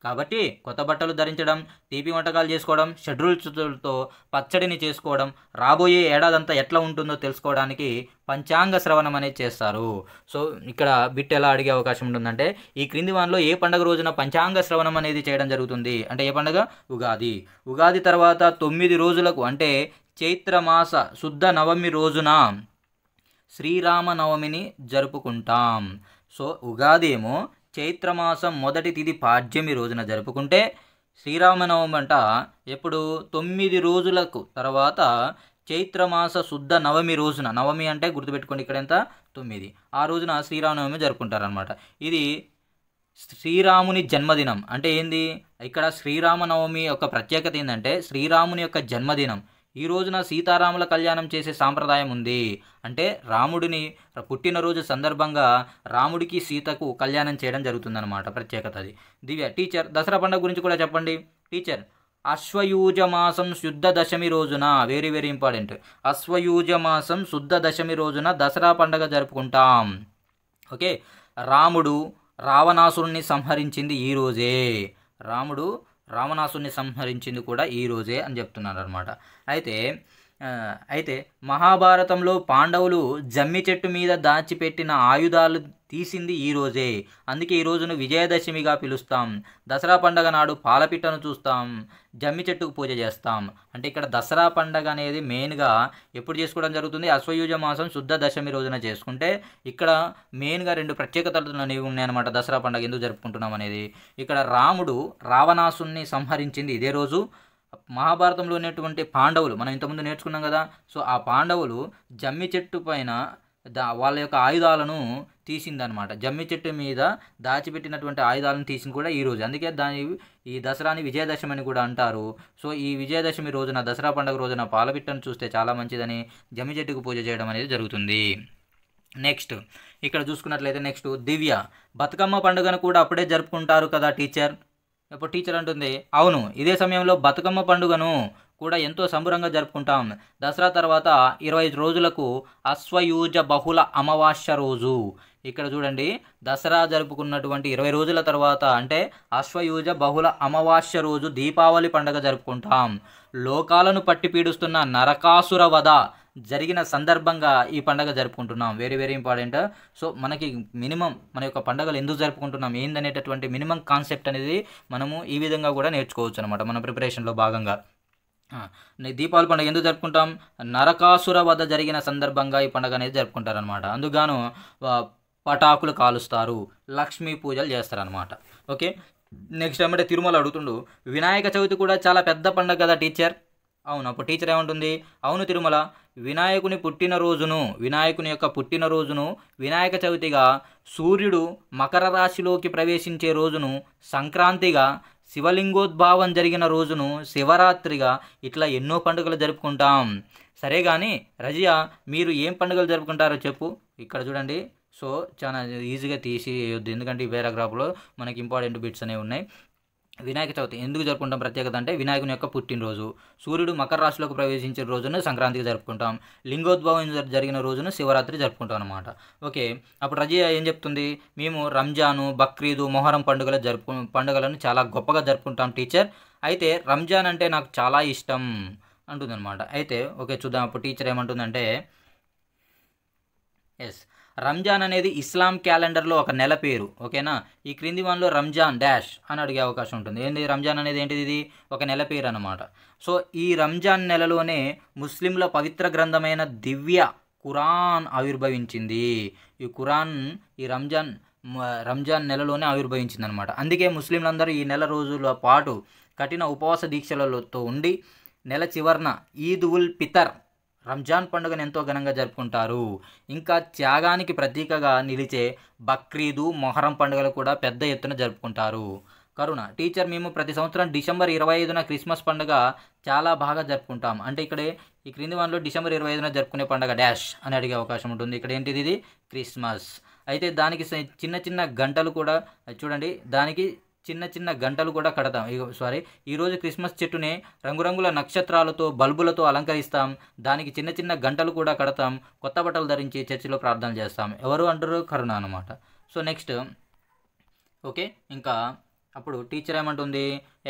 Speaker 1: కాబట్టి కొత్త బట్టలు ధరించడం, తీపి వంటకాలు చేసుకోవడం, షడ్రుచులతో పచ్చడిని చేసుకోవడం, రాబోయే ఏడాదంతా ఎట్లా ఉంటుందో తెలుసుకోవడానికి పంచాంగ శ్రవణం అనేది చేస్తారు. సో ఇక్కడ బిట్ ఎలా అడిగే అవకాశం ఉంటుందంటే, ఈ క్రింది వానిలో ఏ పండుగ రోజున పంచాంగ శ్రవణం అనేది చేయడం జరుగుతుంది అంటే ఏ పండుగ? ఉగాది. ఉగాది తర్వాత 9 రోజులకు అంటే చైత్రమాస శుద్ధ నవమి రోజున శ్రీరామనవమిని జరుపుకుంటాం. సో ఉగాది ఏమో చైత్రమాసం మొదటి తిథి పాడ్యమి రోజున జరుపుకుంటే శ్రీరామనవమి అంట ఎప్పుడు 9 రోజులకు తర్వాత చైత్రమాస శుద్ధ నవమి రోజున, నవమి అంటే గుర్తుపెట్టుకోండి ఇక్కడ ఎంత 9, ఆ రోజున శ్రీరామనవమి జరుపుకుంటారనమాట. ఇది శ్రీరాముని జన్మదినం. అంటే ఏంది ఇక్కడ శ్రీరామనవమి యొక్క ప్రత్యేకత ఏంటంటే శ్రీరాముని యొక్క జన్మదినం. ఈ రోజున సీతారాముల కళ్యాణం చేసే సాంప్రదాయం ఉంది. అంటే రాముడిని పుట్టినరోజు సందర్భంగా రాముడికి సీతకు కళ్యాణం చేయడం జరుగుతుందన్నమాట, ప్రత్యేకత అది. దివ్య టీచర్ దసరా పండుగ గురించి కూడా చెప్పండి టీచర్. అశ్వయూజ మాసం శుద్ధ దశమి రోజున, వెరీ వెరీ ఇంపార్టెంట్, అశ్వయూజ మాసం శుద్ధ దశమి రోజున దసరా పండుగ జరుపుకుంటాం. ఓకే, రాముడు రావణాసురుణ్ణి సంహరించింది ఈ రోజే. రాముడు రావణాసురుణ్ణి సంహరించింది కూడా ఈ రోజే అని చెప్తున్నారు అనమాట. అయితే మహాభారతంలో పాండవులు జమ్మి చెట్టు మీద దాచిపెట్టిన ఆయుధాలు తీసింది ఈ రోజే. అందుకే ఈ రోజును విజయదశమిగా పిలుస్తాం. దసరా పండగ నాడు పాలపిట్టను చూస్తాం, జమ్మి చెట్టుకు పూజ చేస్తాం. అంటే ఇక్కడ దసరా పండగ అనేది మెయిన్గా ఎప్పుడు చేసుకోవడం జరుగుతుంది? అశ్వయుజ మాసం శుద్ధ దశమి రోజున చేసుకుంటే ఇక్కడ మెయిన్గా 2 ప్రత్యేకతలు అనేవి ఉన్నాయన్నమాట. దసరా పండగ ఎందుకు జరుపుకుంటున్నాం అనేది, ఇక్కడ రాముడు రావణాసుని సంహరించింది ఇదే రోజు. మహాభారతంలో ఉన్నటువంటి పాండవులు మనం ఇంతకుముందు నేర్చుకున్నాం కదా, సో ఆ పాండవులు జమ్మి చెట్టు పైన వాళ్ళ యొక్క ఆయుధాలను తీసిందనమాట. జమ్మి చెట్టు మీద దాచిపెట్టినటువంటి ఆయుధాలను తీసింది కూడా ఈరోజు. అందుకే ఈ దసరాని విజయదశమి అని కూడా అంటారు. సో ఈ విజయదశమి రోజున, దసరా పండుగ రోజున పాలపిట్టను చూస్తే చాలా మంచిదని జమ్మి చెట్టుకు పూజ చేయడం అనేది జరుగుతుంది. నెక్స్ట్ ఇక్కడ చూసుకున్నట్లయితే నెక్స్ట్ దివ్య, బతుకమ్మ పండుగను కూడా అప్పుడే జరుపుకుంటారు కదా టీచర్. ఇప్పుడు టీచర్ అంటుంది అవును, ఇదే సమయంలో బతుకమ్మ పండుగను కూడా ఎంతో సంబరంగా జరుపుకుంటాం. దసరా తర్వాత 25 రోజులకు అశ్వయూజ బహుళ అమావాస్య రోజు. ఇక్కడ చూడండి, దసరా జరుపుకున్నటువంటి 20 రోజుల తర్వాత అంటే అశ్వయూజ బహుళ అమావాస్య రోజు దీపావళి పండుగ జరుపుకుంటాం. లోకాలను పట్టి పీడుస్తున్న నరకాసుర వధ జరిగిన సందర్భంగా ఈ పండుగ జరుపుకుంటున్నాం. Very very important. సో మనకి మినిమం మన యొక్క పండుగలు ఎందుకు జరుపుకుంటున్నాం ఏందనేటటువంటి మినిమం కాన్సెప్ట్ అనేది మనము ఈ విధంగా కూడా నేర్చుకోవచ్చు అనమాట మన ప్రిపరేషన్లో భాగంగా. దీపావళి పండుగ ఎందుకు జరుపుకుంటాం? నరకాసుర వధ జరిగిన సందర్భంగా ఈ పండుగ అనేది జరుపుకుంటారనమాట. అందుకుగాను పటాకులు కాలుస్తారు, లక్ష్మీ పూజలు చేస్తారనమాట. ఓకే, నెక్స్ట్ ఏమంటే తిరుమల అడుగుతుండు, వినాయక చవితి కూడా చాలా పెద్ద పండుగ కదా టీచర్. అవును, అప్పుడు టీచర్ ఏమంటుంది? అవును తిరుమల, వినాయకుని యొక్క పుట్టినరోజును వినాయక చవితిగా, సూర్యుడు మకర రాశిలోకి ప్రవేశించే రోజును సంక్రాంతిగా, శివలింగోద్భావం జరిగిన రోజును శివరాత్రిగా, ఇట్లా ఎన్నో పండుగలు జరుపుకుంటాం. సరే కానీ రజియా, మీరు ఏం పండుగలు జరుపుకుంటారో చెప్పు. ఇక్కడ చూడండి, సో చాలా ఈజీగా తీసేయొద్దు, ఎందుకంటే ఈ పారాగ్రాఫ్లో మనకి ఇంపార్టెంట్ బిట్స్ అనేవి ఉన్నాయి. వినాయక చవితి ఎందుకు జరుపుకుంటాం? ప్రత్యేకత అంటే వినాయకుని యొక్క పుట్టినరోజు, సూర్యుడు మకర రాశిలోకి ప్రవేశించిన రోజును సంక్రాంతికి జరుపుకుంటాం, లింగోద్భవం జరిగిన రోజును శివరాత్రి జరుపుకుంటాం అనమాట. ఓకే, అప్పుడు రజియా ఏం చెప్తుంది? మేము రంజాను, బక్రీదు, మొహరం పండుగలను చాలా గొప్పగా జరుపుకుంటాం టీచర్. అయితే రంజాన్ అంటే నాకు చాలా ఇష్టం అంటుందన్నమాట. అయితే ఓకే చూద్దాం, అప్పుడు టీచర్ ఏమంటుందంటే ఎస్, రంజాన్ అనేది ఇస్లాం క్యాలెండర్లో ఒక నెల పేరు. ఓకేనా, ఈ క్రింది వన్లో రంజాన్ డాష్ అని అడిగే అవకాశం ఉంటుంది. ఏంటి రంజాన్ అనేది ఏంటిది? ఇది ఒక నెల పేరు అనమాట. సో ఈ రంజాన్ నెలలోనే ముస్లింల పవిత్ర గ్రంథమైన దివ్య ఖురాన్ ఆవిర్భవించింది. ఈ ఖురాన్ ఈ రంజాన్ నెలలోనే ఆవిర్భవించింది అనమాట. అందుకే ముస్లింలందరూ ఈ నెల రోజుల పాటు కఠిన ఉపవాస దీక్షలతో ఉండి నెల చివరన ఈద్ ఉల్ ఫితర్ రంజాన్ పండుగను ఎంతో ఘనంగా జరుపుకుంటారు. ఇంకా త్యాగానికి ప్రతీకగా నిలిచే బక్రీదు, మొహరం పండుగలు కూడా పెద్ద ఎత్తున జరుపుకుంటారు. కరుణ, టీచర్ మేము ప్రతి సంవత్సరం డిసెంబర్ 25న క్రిస్మస్ పండుగ చాలా బాగా జరుపుకుంటాం. అంటే ఇక్కడే ఈ క్రింది వన్లో డిసెంబర్ 25న జరుపుకునే పండుగ డాష్ అని అడిగే అవకాశం ఉంటుంది. ఇక్కడ ఏంటిది? ఇది క్రిస్మస్. అయితే దానికి చిన్న చిన్న గంటలు కూడా చూడండి, దానికి చిన్న చిన్న గంటలు కూడా కడతాం. ఈరోజు క్రిస్మస్ చెట్టుని రంగురంగుల నక్షత్రాలతో, బల్బులతో అలంకరిస్తాం. దానికి చిన్న చిన్న గంటలు కూడా కడతాం. కొత్త బట్టలు ధరించి చర్చిలో ప్రార్థన చేస్తాం. ఎవరు అంటారు? కరుణ అనమాట. సో నెక్స్ట్ ఓకే, ఇంకా అప్పుడు టీచర్ ఏమంటుంది?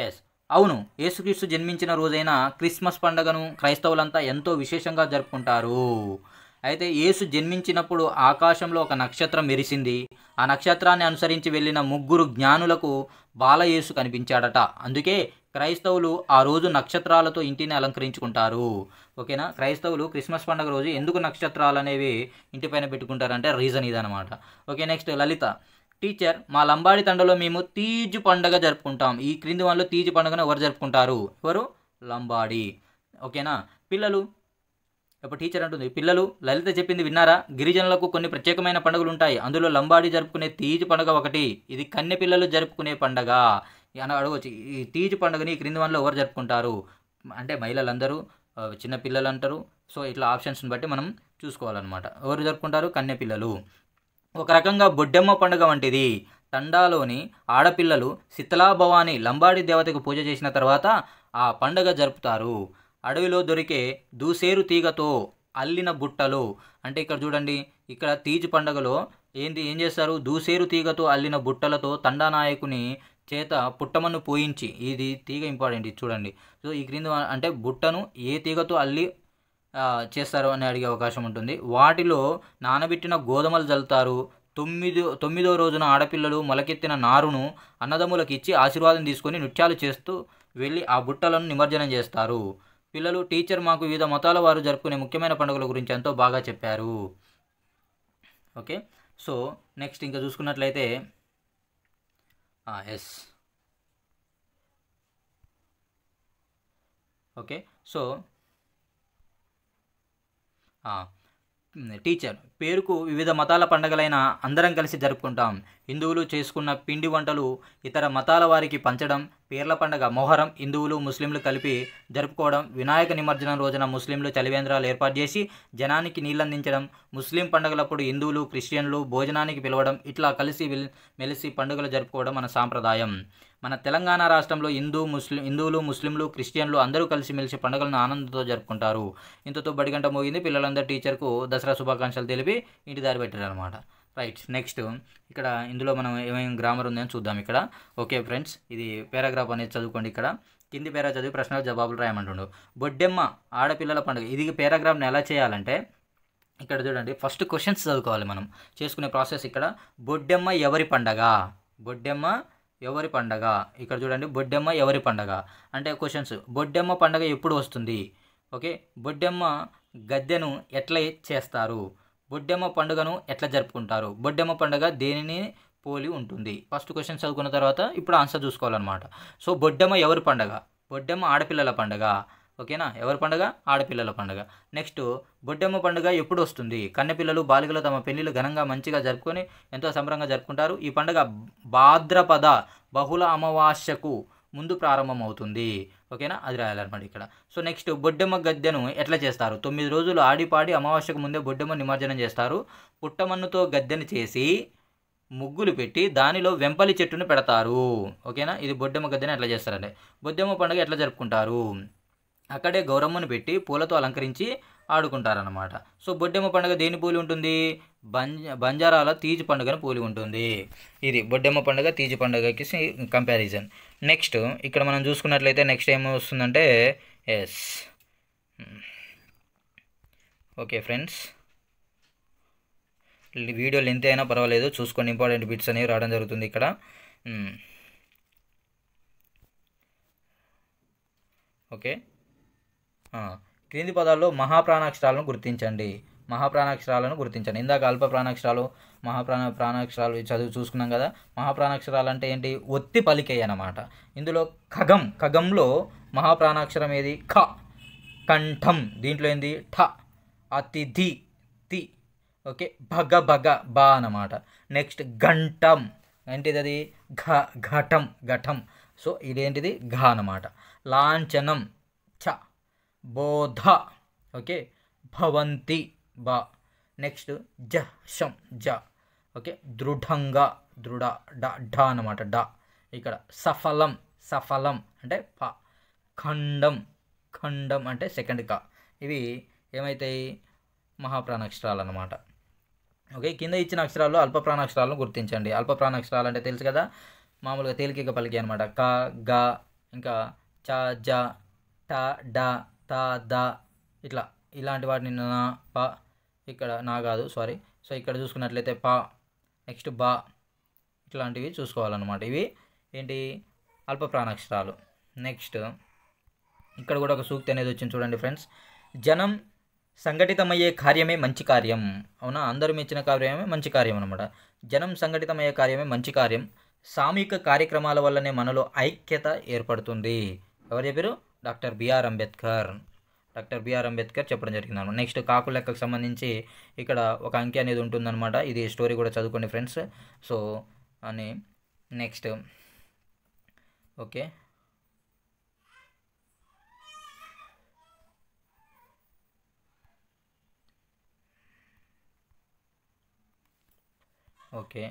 Speaker 1: ఎస్, అవును, యేసుక్రీస్తు జన్మించిన రోజైన క్రిస్మస్ పండుగను క్రైస్తవులంతా ఎంతో విశేషంగా జరుపుకుంటారు. అయితే యేసు జన్మించినప్పుడు ఆకాశంలో ఒక నక్షత్రం మెరిసింది. ఆ నక్షత్రాన్ని అనుసరించి వెళ్ళిన 3 జ్ఞానులకు బాలయేసు కనిపించాడట. అందుకే క్రైస్తవులు ఆ రోజు నక్షత్రాలతో ఇంటిని అలంకరించుకుంటారు. ఓకేనా, క్రైస్తవులు క్రిస్మస్ పండుగ రోజు ఎందుకు నక్షత్రాలు అనేవి ఇంటిపైన పెట్టుకుంటారంటే రీజన్ ఇదనమాట. ఓకే, నెక్స్ట్ లలిత. టీచర్, మా లంబాడి తండలో మేము తీజ్ పండుగ జరుపుకుంటాం. ఈ క్రింది వాళ్ళలో తీజ్ పండుగను ఎవరు జరుపుకుంటారు? ఎవరు? లంబాడి. ఓకేనా. పిల్లలు, ఇప్పుడు టీచర్ అంటుంది, పిల్లలు లలిత చెప్పింది విన్నారా? గిరిజనులకు కొన్ని ప్రత్యేకమైన పండుగలు ఉంటాయి, అందులో లంబాడి జరుపుకునే తీజ్ పండుగ ఒకటి. ఇది కన్నె పిల్లలు జరుపుకునే పండుగ అని అడగవచ్చు. ఈ తీజ్ పండుగని ఈ క్రింది వాళ్ళలో ఎవరు జరుపుకుంటారు అంటే మహిళలందరూ, చిన్న పిల్లలు అంటారు. సో ఇట్లా ఆప్షన్స్ని బట్టి మనం చూసుకోవాలన్నమాట. ఎవరు జరుపుకుంటారు? కన్నె పిల్లలు. ఒక రకంగా బొడ్డెమ్మ పండుగ వంటిది. తండాలోని ఆడపిల్లలు శీతలా భవాని లంబాడి దేవతకు పూజ చేసిన తర్వాత ఆ పండుగ జరుపుతారు. అడవిలో దొరికే దూసేరు తీగతో అల్లిన బుట్టలు, అంటే ఇక్కడ చూడండి, ఇక్కడ తీజ్ పండుగలో ఏం చేస్తారు? దూసేరు తీగతో అల్లిన బుట్టలతో తండా నాయకుని చేత పుట్టమన్ను పోయించి, ఇది తీగ ఇంపార్టెంట్, ఇది చూడండి. సో ఈ క్రింద అంటే బుట్టను ఏ తీగతో అల్లి చేస్తారు అని అడిగే అవకాశం ఉంటుంది. వాటిలో నానబెట్టిన గోధుమలు జల్లుతారు. తొమ్మిదో రోజున ఆడపిల్లలు మొలకెత్తిన నారును అన్నదమ్ములకు ఇచ్చి ఆశీర్వాదం తీసుకొని నృత్యాలు చేస్తూ వెళ్ళి ఆ బుట్టలను నిమజ్జనం చేస్తారు. పిల్లలు, టీచర్ మాకు వివిధ మతాల వారు జరుపుకునే ముఖ్యమైన పండుగల గురించి ఎంతో బాగా చెప్పారు. ఓకే, సో నెక్స్ట్ ఇంకా చూసుకున్నట్లయితే ఎస్. ఓకే, సో టీచర్, పేరుకు వివిధ మతాల పండుగలైన అందరం కలిసి జరుపుకుంటాం. హిందువులు చేసుకున్న పిండి వంటలు ఇతర మతాల వారికి పంచడం, పీర్ల పండుగ మొహరం హిందువులు ముస్లింలు కలిపి జరుపుకోవడం, వినాయక నిమజ్జనం రోజున ముస్లింలు చలివేంద్రాలు ఏర్పాటు చేసి జనానికి నీళ్ళందించడం, ముస్లిం పండుగలప్పుడు హిందువులు క్రిస్టియన్లు భోజనానికి పిలవడం, ఇట్లా కలిసి మెలిసి పండుగలు జరుపుకోవడం మన సాంప్రదాయం. మన తెలంగాణ రాష్ట్రంలో హిందువులు ముస్లింలు క్రిస్టియన్లు అందరూ కలిసిమెలిసి పండుగలను ఆనందంతో జరుపుకుంటారు. ఇంతతో బడిగంట మోగింది. పిల్లలందరూ టీచర్కు దసరా శుభాకాంక్షలు తెలిపి ఇంటి దారి పెట్టారు అనమాట. రైట్, నెక్స్ట్ ఇక్కడ ఇందులో మనం ఏమేమి గ్రామర్ ఉందని చూద్దాం ఇక్కడ. ఓకే ఫ్రెండ్స్, ఇది పారాగ్రాఫ్ అనేది చదువుకోండి. ఇక్కడ కింది పేరా చదివి ప్రశ్నలు జవాబులు రాయమంటుండు. బొడ్డెమ్మ ఆడపిల్లల పండుగ. ఇది పారాగ్రాఫ్ని ఎలా చేయాలంటే ఇక్కడ చూడండి, ఫస్ట్ క్వశ్చన్స్ చదువుకోవాలి మనం చేసుకునే ప్రాసెస్. ఇక్కడ బొడ్డెమ్మ ఎవరి పండగ? బొడ్డెమ్మ ఎవరి పండగ? ఇక్కడ చూడండి, బొడ్డెమ్మ ఎవరి పండగ అంటే క్వశ్చన్స్. బొడ్డెమ్మ పండగ ఎప్పుడు వస్తుంది? ఓకే, బొడ్డెమ్మ గద్దెను ఎట్లా చేస్తారు? బొడ్డెమ్మ పండుగను ఎట్లా జరుపుకుంటారు? బొడ్డెమ్మ పండుగ దేనిని పోలి ఉంటుంది? ఫస్ట్ క్వశ్చన్ చదువుకున్న తర్వాత ఇప్పుడు ఆన్సర్ చూసుకోవాలన్నమాట. సో బొడ్డెమ్మ ఎవరి పండగ? బొడ్డెమ్మ ఆడపిల్లల పండగ. ఓకేనా, ఎవరి పండుగ? ఆడపిల్లల పండుగ. నెక్స్ట్, బొడ్డెమ్మ పండుగ ఎప్పుడు వస్తుంది? కన్నెపిల్లలు బాలికలు తమ పెళ్లిళ్ళు ఘనంగా మంచిగా జరుపుకొని ఎంతో సంబరంగా జరుపుకుంటారు. ఈ పండుగ భాద్రపద బహుళ అమావాస్యకు ముందు ప్రారంభమవుతుంది. ఓకేనా, అది రాయాలన్నమాట ఇక్కడ. సో నెక్స్ట్, బొడ్డెమ్మ గద్దెను ఎట్లా చేస్తారు? 9 రోజులు ఆడిపాడి అమావాస్యకు ముందే బొడ్డెమ్మ నిమజ్జనం చేస్తారు. పుట్టమన్నుతో గద్దెను చేసి ముగ్గులు పెట్టి దానిలో వెంపలి చెట్టును పెడతారు. ఓకేనా, ఇది బొడ్డెమ్మ గద్దెని ఎట్లా చేస్తారంటే. బొడ్డెమ్మ పండుగ ఎట్లా జరుపుకుంటారు? అక్కడే గౌరమ్మను పెట్టి పూలతో అలంకరించి ఆడుకుంటారన్నమాట. సో బొడ్డెమ్మ పండుగ దేని పోలి ఉంటుంది? బంజారాల తీజ్ పండుగను పోలి ఉంటుంది. ఇది బొడ్డెమ్మ పండుగ తీజ్ పండుగకి కంపారిజన్. నెక్స్ట్ ఇక్కడ మనం చూసుకున్నట్లయితే నెక్స్ట్ ఏం వస్తుందంటే yes. Okay friends, video length అయినా పర్వాలేదు, చూసుకొని ఇంపార్టెంట్ బిట్స్ అనేవి రావడం జరుగుతుంది ఇక్కడ. ఓకే, క్రింది పదాల్లో మహాప్రాణాక్షరాలను గుర్తించండి. మహాప్రాణాక్షరాలను గుర్తించండి. ఇందాక అల్ప ప్రాణాక్షరాలు ప్రాణాక్షరాలు చదువు చూసుకున్నాం కదా. మహాప్రాణాక్షరాలు అంటే ఏంటి? ఒత్తి పలికే అన్నమాట. ఇందులో ఖగంలో మహాప్రాణాక్షరం ఏది? ఖ. కంఠం దీంట్లో ఏంది? ఠ. అతిథి తి. ఓకే, భగ బా అన్నమాట. నెక్స్ట్ ఘంటం ఏంటిది? అది ఘటం. సో ఇదేంటిది? ఘ అన్నమాట. లాంఛనం చ. బోధ. ఓకే, భవంతి బ. నెక్స్ట్ జం జ. ఓకే, దృఢంగా ఢ అన్నమాట డ. ఇక్కడ సఫలం అంటే ప. ఖండం అంటే సెకండ్ క. ఇవి ఏమైతాయి? మహాప్రాణాక్షరాలు అన్నమాట. ఓకే, కింద ఇచ్చిన అక్షరాల్లో అల్ప ప్రాణాక్షరాలను గుర్తించండి. అల్ప ప్రాణాక్షరాలు అంటే తెలుసు కదా, మామూలుగా తేలికగా పలికే అనమాట. క, గ, ఇంకా చ, జ, ట, డ, త, ద, ఇలాంటి వాటిని నా, ప, ఇక్కడ నా కాదు సారీ. సో ఇక్కడ చూసుకున్నట్లయితే ప, నెక్స్ట్ బ, ఇట్లాంటివి చూసుకోవాలన్నమాట. ఇవి ఏంటి? అల్ప ప్రాణాక్షరాలు. నెక్స్ట్ ఇక్కడ కూడా ఒక సూక్తి అనేది వచ్చింది చూడండి ఫ్రెండ్స్. జనం సంఘటితమయ్యే కార్యమే మంచి కార్యం. అవునా, అందరూ మెచ్చిన కార్యమే మంచి కార్యం అనమాట. జనం సంఘటితమయ్యే కార్యమే మంచి కార్యం. సామూహిక కార్యక్రమాల వల్లనే మనలో ఐక్యత ఏర్పడుతుంది. ఎవరు చెప్పారు? Doctor BR Ambedkar. Doctor BR Ambedkar చెప్పడం జరిగింది అనమాట. నెక్స్ట్ కాకు లెక్కకు సంబంధించి ఇక్కడ ఒక అంకె అనేది ఉంటుందన్నమాట. ఇది స్టోరీ కూడా చదువుకోండి ఫ్రెండ్స్. సో అని next okay okay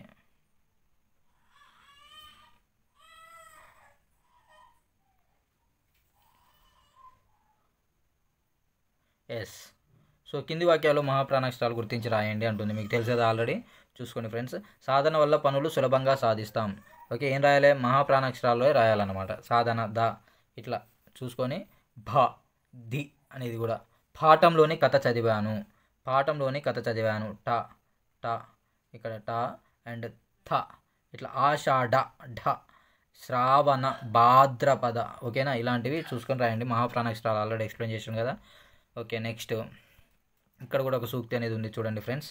Speaker 1: yes. So కింది వాక్యాలు మహాప్రాణాక్షరాలు గుర్తించి రాయండి అంటుంది. మీకు తెలిసేది ఆల్రెడీ, చూసుకోండి ఫ్రెండ్స్. సాధన వల్ల పనులు సులభంగా సాధిస్తాం. ఓకే, ఏం రాయాలి? మహాప్రాణాక్షరాల్లో రాయాలన్నమాట. సాధన ద ఇట్లా చూసుకొని భ ది అనేది కూడా. పాఠంలోని కథ చదివాను. పాఠంలోని కథ చదివాను. ట ట ఇక్కడ ట అండ్ థ ఇట్లా. ఆషాఢ ఢ. శ్రావణ భాద్రపద. ఓకేనా, ఇలాంటివి చూసుకొని రాయండి. మహాప్రాణాక్షరాలు ఆల్రెడీ ఎక్స్ప్లెయిన్ చేసాను కదా. ఓకే, నెక్స్ట్ ఇక్కడ కూడా ఒక సూక్తి అనేది ఉంది చూడండి ఫ్రెండ్స్.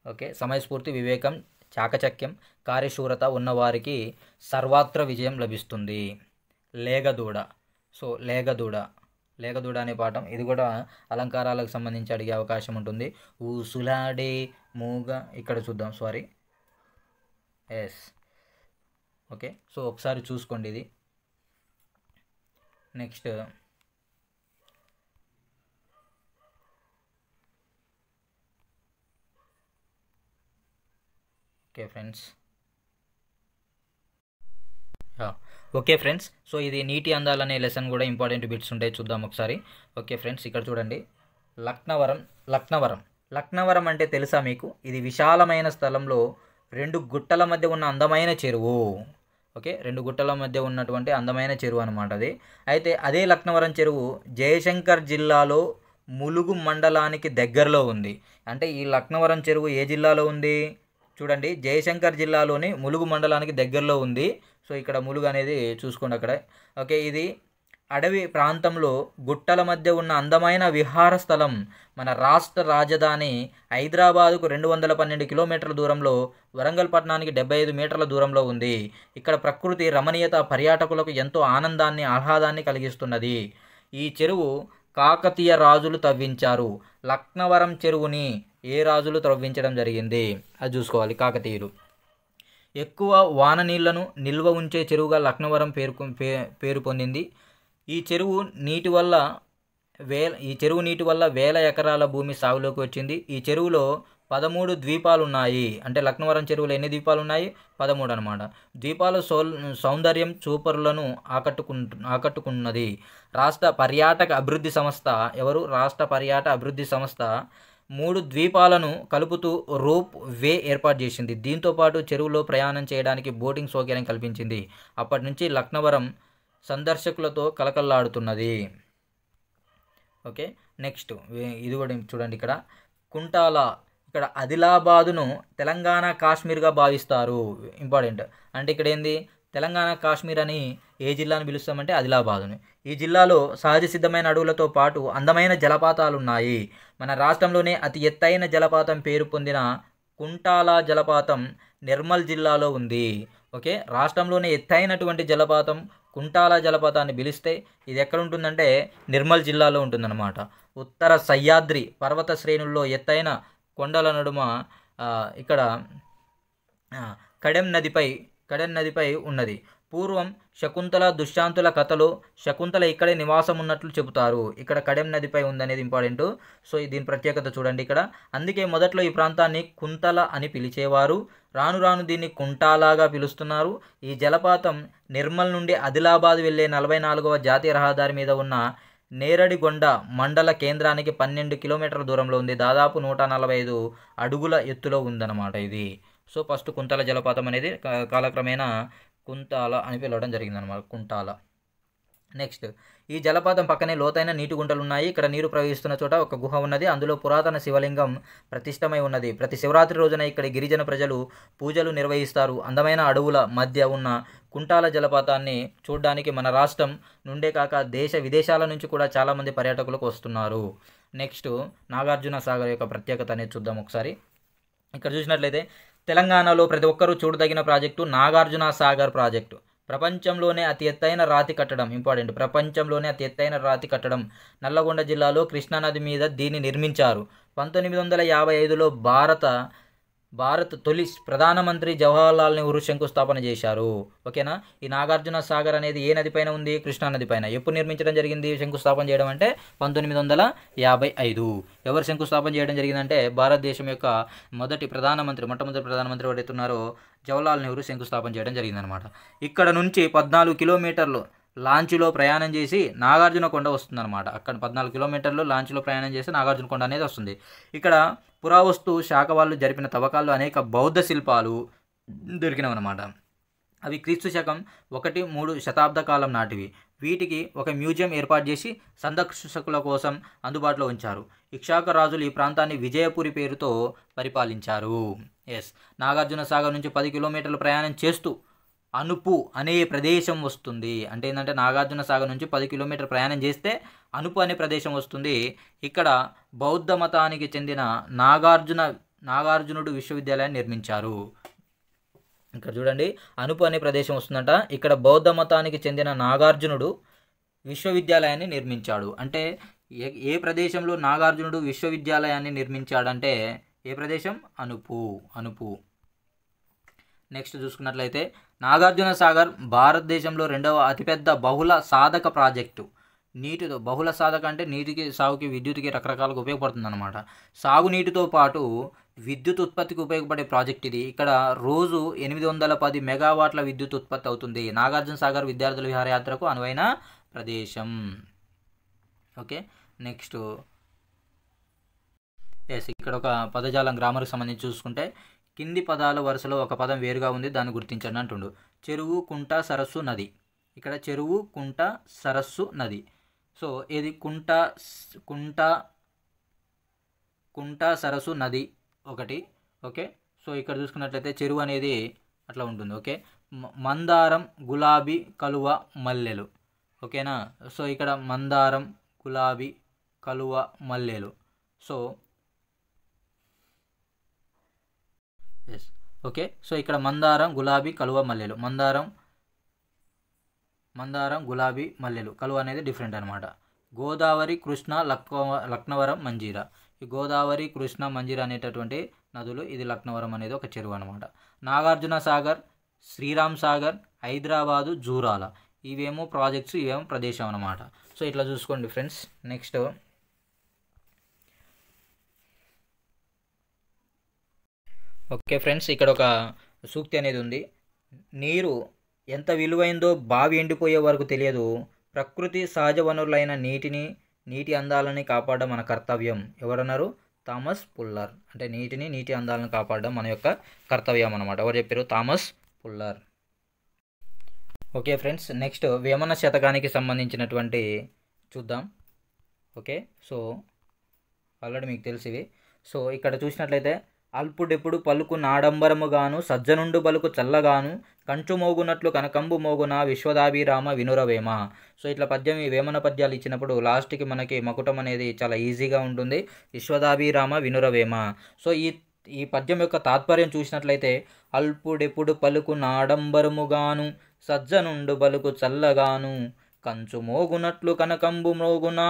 Speaker 1: ఓకే, సమయస్ఫూర్తి, వివేకం, చాకచక్యం, కార్యశూరత ఉన్నవారికి సర్వత్ర విజయం లభిస్తుంది. లేగదూడ. సో లేగదూడ, లేగదూడ అనే పాఠం ఇది కూడా అలంకారాలకు సంబంధించి అడిగే అవకాశం ఉంటుంది. ఊసులాడే మూగ ఇక్కడ చూద్దాం. Sorry, yes. ఓకే, సో ఒకసారి చూసుకోండి ఇది. Next okay friends. Okay friends, so ఇది నీటి అందాలనే లెసన్ కూడా ఇంపార్టెంట్ బిట్స్ ఉంటాయి, చూద్దాం ఒకసారి. ఓకే ఫ్రెండ్స్, ఇక్కడ చూడండి. లక్నవరం. లక్నవరం లక్నవరం అంటే తెలుసా మీకు? ఇది విశాలమైన స్థలంలో 2 గుట్టల మధ్య ఉన్న అందమైన చెరువు. ఓకే, 2 గుట్టల మధ్య ఉన్నటువంటి అందమైన చెరువు అనమాట అది. అయితే అదే లక్నవరం చెరువు జయశంకర్ జిల్లాలో ములుగు మండలానికి దగ్గరలో ఉంది. అంటే ఈ లక్నవరం చెరువు ఏ జిల్లాలో ఉంది? చూడండి, జయశంకర్ జిల్లాలోని ములుగు మండలానికి దగ్గరలో ఉంది. సో ఇక్కడ ములుగు అనేది చూసుకోండి అక్కడ. ఓకే, ఇది అడవి ప్రాంతంలో గుట్టల మధ్య ఉన్న అందమైన విహార స్థలం. మన రాష్ట్ర రాజధాని హైదరాబాదుకు 212 కిలోమీటర్ల దూరంలో, వరంగల్ పట్టణానికి 75 మీటర్ల దూరంలో ఉంది. ఇక్కడ ప్రకృతి రమణీయత పర్యాటకులకు ఎంతో ఆనందాన్ని, ఆహ్లాదాన్ని కలిగిస్తున్నది. ఈ చెరువు కాకతీయ రాజులు తవ్వించారు. లక్నవరం చెరువుని ఏ రాజులు త్రవ్వించడం జరిగింది అది చూసుకోవాలి. కాకతీయులు. ఎక్కువ వాన నీళ్లను నిల్వ ఉంచే చెరువుగా లక్నవరం పేరు పొందింది. ఈ చెరువు నీటి వల్ల వేల ఎకరాల భూమి సాగులోకి వచ్చింది. ఈ చెరువులో 13 ద్వీపాలు ఉన్నాయి. అంటే లక్నవరం చెరువులో ఎన్ని ద్వీపాలు ఉన్నాయి? 13 అనమాట. ద్వీపాల సౌందర్యం చూపరులను ఆకట్టుకున్నది. రాష్ట్ర పర్యాటక అభివృద్ధి సంస్థ ఎవరు? రాష్ట్ర పర్యాటక అభివృద్ధి సంస్థ 3 ద్వీపాలను కలుపుతూ రోప్ వే ఏర్పాటు చేసింది. దీంతోపాటు చెరువులో ప్రయాణం చేయడానికి బోటింగ్ సౌకర్యం కల్పించింది. అప్పటి నుంచి లక్నవరం సందర్శకులతో కలకల్లాడుతున్నది. ఓకే, నెక్స్ట్ ఇది కూడా చూడండి. ఇక్కడ కుంటాల. ఇక్కడ ఆదిలాబాదును తెలంగాణ కాశ్మీర్గా భావిస్తారు. ఇంపార్టెంట్. అంటే ఇక్కడ ఏంది? తెలంగాణ కాశ్మీర్ అని ఏ జిల్లాను పిలుస్తామంటే ఆదిలాబాదుని. ఈ జిల్లాలో సహజ సిద్ధమైన అడవులతో పాటు అందమైన జలపాతాలు ఉన్నాయి. మన రాష్ట్రంలోనే అతి ఎత్తైన జలపాతం పేరు పొందిన కుంటాల జలపాతం నిర్మల్ జిల్లాలో ఉంది. ఓకే, రాష్ట్రంలోనే ఎత్తైనటువంటి జలపాతం కుంటాల జలపాతాన్ని పిలిస్తే ఇది ఎక్కడ ఉంటుందంటే నిర్మల్ జిల్లాలో ఉంటుందన్నమాట. ఉత్తర సహ్యాద్రి పర్వత శ్రేణుల్లో ఎత్తైన కొండల నడుమ ఇక్కడ కడెం నదిపై ఉన్నది. పూర్వం శకుంతల దుశ్శాంతుల కథలో శకుంతల ఇక్కడే నివాసం ఉన్నట్లు చెబుతారు. ఇక్కడ కడెం నదిపై ఉందనేది ఇంపార్టెంట్. సో దీని ప్రత్యేకత చూడండి ఇక్కడ. అందుకే మొదట్లో ఈ ప్రాంతాన్ని కుంతల అని పిలిచేవారు. రాను రాను దీన్ని కుంటాలాగా పిలుస్తున్నారు. ఈ జలపాతం నిర్మల్ నుండి ఆదిలాబాద్ వెళ్లే 44వ జాతీయ రహదారి మీద ఉన్న నేరడిగొండ మండల కేంద్రానికి 12 కిలోమీటర్ల దూరంలో ఉంది. దాదాపు 145 అడుగుల ఎత్తులో ఉందన్నమాట ఇది. సో ఫస్ట్ కుంతల జలపాతం అనేది కాలక్రమేణా కుంతాల అని పిలవడం జరిగిందనమాట. కుంటాల. నెక్స్ట్ ఈ జలపాతం పక్కనే లోతైన నీటి గుంటలు ఉన్నాయి. ఇక్కడ నీరు ప్రవహిస్తున్న చోట ఒక గుహ ఉన్నది. అందులో పురాతన శివలింగం ప్రతిష్టమై ఉన్నది. ప్రతి శివరాత్రి రోజున ఇక్కడ గిరిజన ప్రజలు పూజలు నిర్వహిస్తారు. అందమైన అడవుల మధ్య ఉన్న కుంటాల జలపాతాన్ని చూడడానికి మన రాష్ట్రం నుండే కాక దేశ విదేశాల నుంచి కూడా చాలామంది పర్యాటకులకు వస్తున్నారు. నెక్స్ట్ నాగార్జున సాగర్ యొక్క ప్రత్యేకత అనేది చూద్దాం ఒకసారి. ఇక్కడ చూసినట్లయితే తెలంగాణలో ప్రతి ఒక్కరూ చూడదగిన ప్రాజెక్టు నాగార్జున సాగర్ ప్రాజెక్టు. ప్రపంచంలోనే అతి ఎత్తైన రాతి కట్టడం, ఇంపార్టెంట్, ప్రపంచంలోనే అతి ఎత్తైన రాతి కట్టడం నల్లగొండ జిల్లాలో కృష్ణానది మీద దీన్ని నిర్మించారు. 1955లో భారత్ తొలి ప్రధానమంత్రి జవహర్లాల్ నెహ్రూ శంకుస్థాపన చేశారు. ఓకేనా. ఈ నాగార్జున సాగర్ అనేది ఏ నది పైన ఉంది? కృష్ణానది పైన. ఎప్పుడు నిర్మించడం జరిగింది? శంకుస్థాపన చేయడం అంటే 1955. ఎవరు శంకుస్థాపన చేయడం జరిగిందంటే భారతదేశం యొక్క మొట్టమొదటి ప్రధానమంత్రి ఎవరైతే ఉన్నారో జవహర్లాల్ నెహ్రూ శంకుస్థాపన చేయడం జరిగిందనమాట. ఇక్కడ నుంచి 14 కిలోమీటర్లు లాంచ్లో ప్రయాణం చేసి నాగార్జున కొండ వస్తుందన్నమాట. అక్కడ 14 కిలోమీటర్లు లాంచ్లో ప్రయాణం చేసి నాగార్జున కొండ అనేది వస్తుంది. ఇక్కడ పురావస్తు శాఖ వాళ్ళు జరిపిన తవ్వకాల్లో అనేక బౌద్ధ శిల్పాలు దొరికినవన్నమాట. అవి క్రీస్తు శకం 1-3 శతాబ్ద కాలం నాటివి. వీటికి ఒక మ్యూజియం ఏర్పాటు చేసి సందర్శకుల కోసం అందుబాటులో ఉంచారు. ఇక్షాక రాజులు ఈ ప్రాంతాన్ని విజయపురి పేరుతో పరిపాలించారు. నాగార్జున సాగర్ నుంచి 10 కిలోమీటర్లు ప్రయాణం చేస్తూ అనుపు అనే ప్రదేశం వస్తుంది. అంటే ఏంటంటే నాగార్జున సాగర్ నుంచి 10 కిలోమీటర్ ప్రయాణం చేస్తే అనుపు అనే ప్రదేశం వస్తుంది. ఇక్కడ బౌద్ధ మతానికి చెందిన నాగార్జునుడు విశ్వవిద్యాలయాన్ని నిర్మించారు. ఇక్కడ చూడండి, అనుపు అనే ప్రదేశం వస్తుందంట. ఇక్కడ బౌద్ధ మతానికి చెందిన నాగార్జునుడు విశ్వవిద్యాలయాన్ని నిర్మించాడు. అంటే ఏ ప్రదేశంలో నాగార్జునుడు విశ్వవిద్యాలయాన్ని నిర్మించాడంటే ఏ ప్రదేశం? అనుపు. నెక్స్ట్ చూసుకున్నట్లయితే నాగార్జున సాగర్ భారతదేశంలో 2వ అతిపెద్ద బహుళ సాధక ప్రాజెక్టు. నీటితో బహుళ సాధక అంటే నీటికి, సాగుకి, విద్యుత్కి రకరకాలుగా ఉపయోగపడుతుంది అనమాట. సాగునీటితో పాటు విద్యుత్ ఉత్పత్తికి ఉపయోగపడే ప్రాజెక్ట్ ఇది. ఇక్కడ రోజు 810 మెగావాట్ల విద్యుత్ ఉత్పత్తి అవుతుంది. నాగార్జున సాగర్ విద్యార్థుల విహారయాత్రకు అనువైన ప్రదేశం. ఓకే. నెక్స్ట్ ఇక్కడ ఒక పదజాలం గ్రామర్కి సంబంధించి చూసుకుంటే కింది పదాల వరుసలో ఒక పదం వేరుగా ఉంది, దాన్ని గుర్తించండి అంటుండు. చెరువు, కుంట, సరస్సు, నది. ఇక్కడ చెరువు, కుంట, సరస్సు, నది. సో ఇది కుంట సరస్సు, నది ఒకటి. ఓకే. సో ఇక్కడ చూసుకున్నట్లయితే చెరువు అనేది అట్లా ఉంటుంది. ఓకే. మందారం, గులాబీ, కలువ, మల్లెలు. ఓకేనా. సో ఇక్కడ మందారం, గులాబీ, కలువ, మల్లెలు. So okay. సో ఇక్కడ మందారం, గులాబీ, కలువ, మల్లెలు. మందారం, గులాబీ, మల్లెలు. కలువ అనేది డిఫరెంట్ అనమాట. గోదావరి, కృష్ణ, లక్నవరం, మంజీరా. ఈ గోదావరి, కృష్ణ, మంజీరా అనేటటువంటి నదులు. ఇది లక్నవరం అనేది ఒక చెరువు అనమాట. నాగార్జున సాగర్, శ్రీరామ్ సాగర్, హైదరాబాదు, జూరాల. ఇవేమో ప్రాజెక్ట్స్, ఇవేమో ప్రదేశం అనమాట. సో ఇట్లా చూసుకోండి ఫ్రెండ్స్. నెక్స్ట్ ఓకే ఫ్రెండ్స్, ఇక్కడ ఒక సూక్తి అనేది ఉంది. నీరు ఎంత విలువైందో బావి ఎండిపోయే వరకు తెలియదు. ప్రకృతి సహజ వనరులైన నీటి అందాలని కాపాడడం మన కర్తవ్యం. ఎవరన్నారు? Thomas puller. అంటే నీటి అందాలను కాపాడడం మన యొక్క కర్తవ్యం అనమాట. ఎవరు చెప్పారు? Thomas Fuller. Okay friends, next Vemana శతకానికి సంబంధించినటువంటి చూద్దాం. ఓకే. సో ఆల్రెడీ మీకు తెలిసివి. సో ఇక్కడ చూసినట్లయితే అల్పుడెప్పుడు పలుకు నాడంబరముగాను, సజ్జనుండు బలుకు చల్లగాను, కంచు మోగునట్లు కనకంబు మోగున, విశ్వదాభిరామ వినురవేమ. సో ఇట్లా పద్యం, ఈ వేమన పద్యాలు ఇచ్చినప్పుడు లాస్ట్కి మనకి మకుటం అనేది చాలా ఈజీగా ఉంటుంది. విశ్వదాభిరామ వినురవేమ. సో ఈ పద్యం యొక్క తాత్పర్యం చూసినట్లయితే అల్పుడెప్పుడు పలుకు నాడంబరముగాను, సజ్జనుండు బలుకు చల్లగాను, కంచు మోగునట్లు కనకంబు మోగున,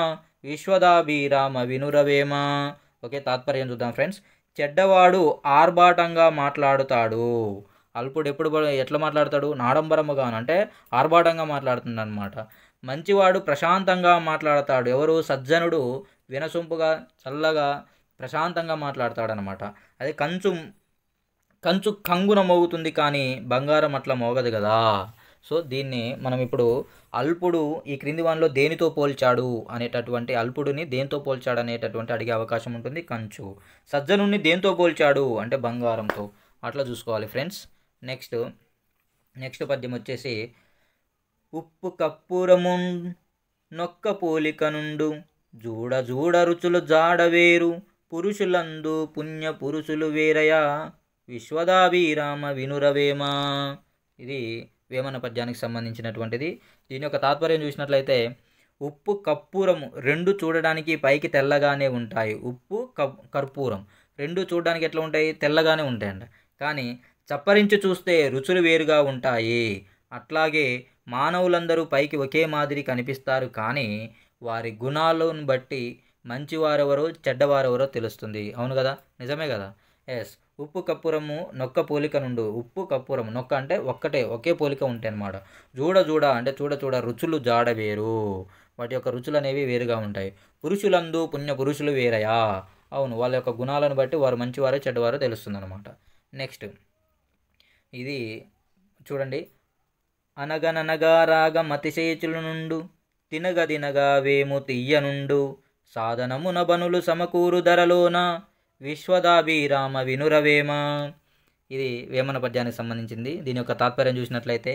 Speaker 1: విశ్వదాభిరామ వినురవేమ. ఓకే. తాత్పర్యం చూద్దాం ఫ్రెండ్స్. చెడ్డవాడు ఆర్భాటంగా మాట్లాడుతాడు. అల్పుడు ఎప్పుడు ఎట్లా మాట్లాడతాడు? నాడంబరముగాను, అంటే ఆర్భాటంగా మాట్లాడుతుంది అనమాట. మంచివాడు ప్రశాంతంగా మాట్లాడతాడు. ఎవరు? సజ్జనుడు వినసొంపుగా, చల్లగా, ప్రశాంతంగా మాట్లాడతాడనమాట. అదే కంచు కంగున మోగుతుంది, కానీ బంగారం అట్లా మోగదు కదా. సో దీన్ని మనం ఇప్పుడు అల్పుడు ఈ క్రింది వానిలో దేనితో పోల్చాడు అనేటటువంటి, అల్పుడిని దేంతో పోల్చాడు అనేటటువంటి అడిగే అవకాశం ఉంటుంది. కంచు. సజ్జనుడిని దేంతో పోల్చాడు అంటే బంగారంతో. అట్లా చూసుకోవాలి ఫ్రెండ్స్. నెక్స్ట్ పద్యం వచ్చేసి ఉప్పు కప్పురము నొక్క పోలిక నుండు జూడ జూడ రుచులు జాడవేరు పురుషులందు పుణ్య పురుషులు వేరయా విశ్వదాభిరామ వినురవేమా. ఇది వేమన పద్యానికి సంబంధించినటువంటిది. దీని యొక్క తాత్పర్యం చూసినట్లయితే ఉప్పు కర్పూరము రెండు చూడడానికి పైకి తెల్లగానే ఉంటాయి. ఉప్పు కర్పూరం రెండు చూడడానికి ఎట్లా ఉంటాయి? తెల్లగానే ఉంటాయండి. కానీ చప్పరించి చూస్తే రుచులు వేరుగా ఉంటాయి. అట్లాగే మానవులందరూ పైకి ఒకే మాదిరి కనిపిస్తారు, కానీ వారి గుణాలను బట్టి మంచివారెవరో చెడ్డవారెవరో తెలుస్తుంది. అవును కదా, నిజమే కదా. ఎస్, ఉప్పు కర్పూరము నొక్క పోలిక నుండు. ఉప్పు కర్పూరం నొక్క అంటే ఒకే పోలిక ఉంటాయి అన్నమాట. చూడ చూడ అంటే చూడ చూడ రుచులు జాడ వేరు, వాటి యొక్క రుచులు అనేవి వేరుగా ఉంటాయి. పురుషులందు పుణ్య పురుషులు వేరయా. అవును, వాళ్ళ యొక్క గుణాలను బట్టి వారు మంచివారో చెడ్డవారో తెలుస్తుంది అనమాట. నెక్స్ట్ ఇది చూడండి. అనగననగా రాగ మతిశేచుల నుండు తినగ తినగా వేము తీయనుండు సాధనమున బనులు సమకూరు ధరలోన విశ్వదాభిరామ వినురవేమ. ఇది వేమన పద్యానికి సంబంధించింది. దీని యొక్క తాత్పర్యం చూసినట్లయితే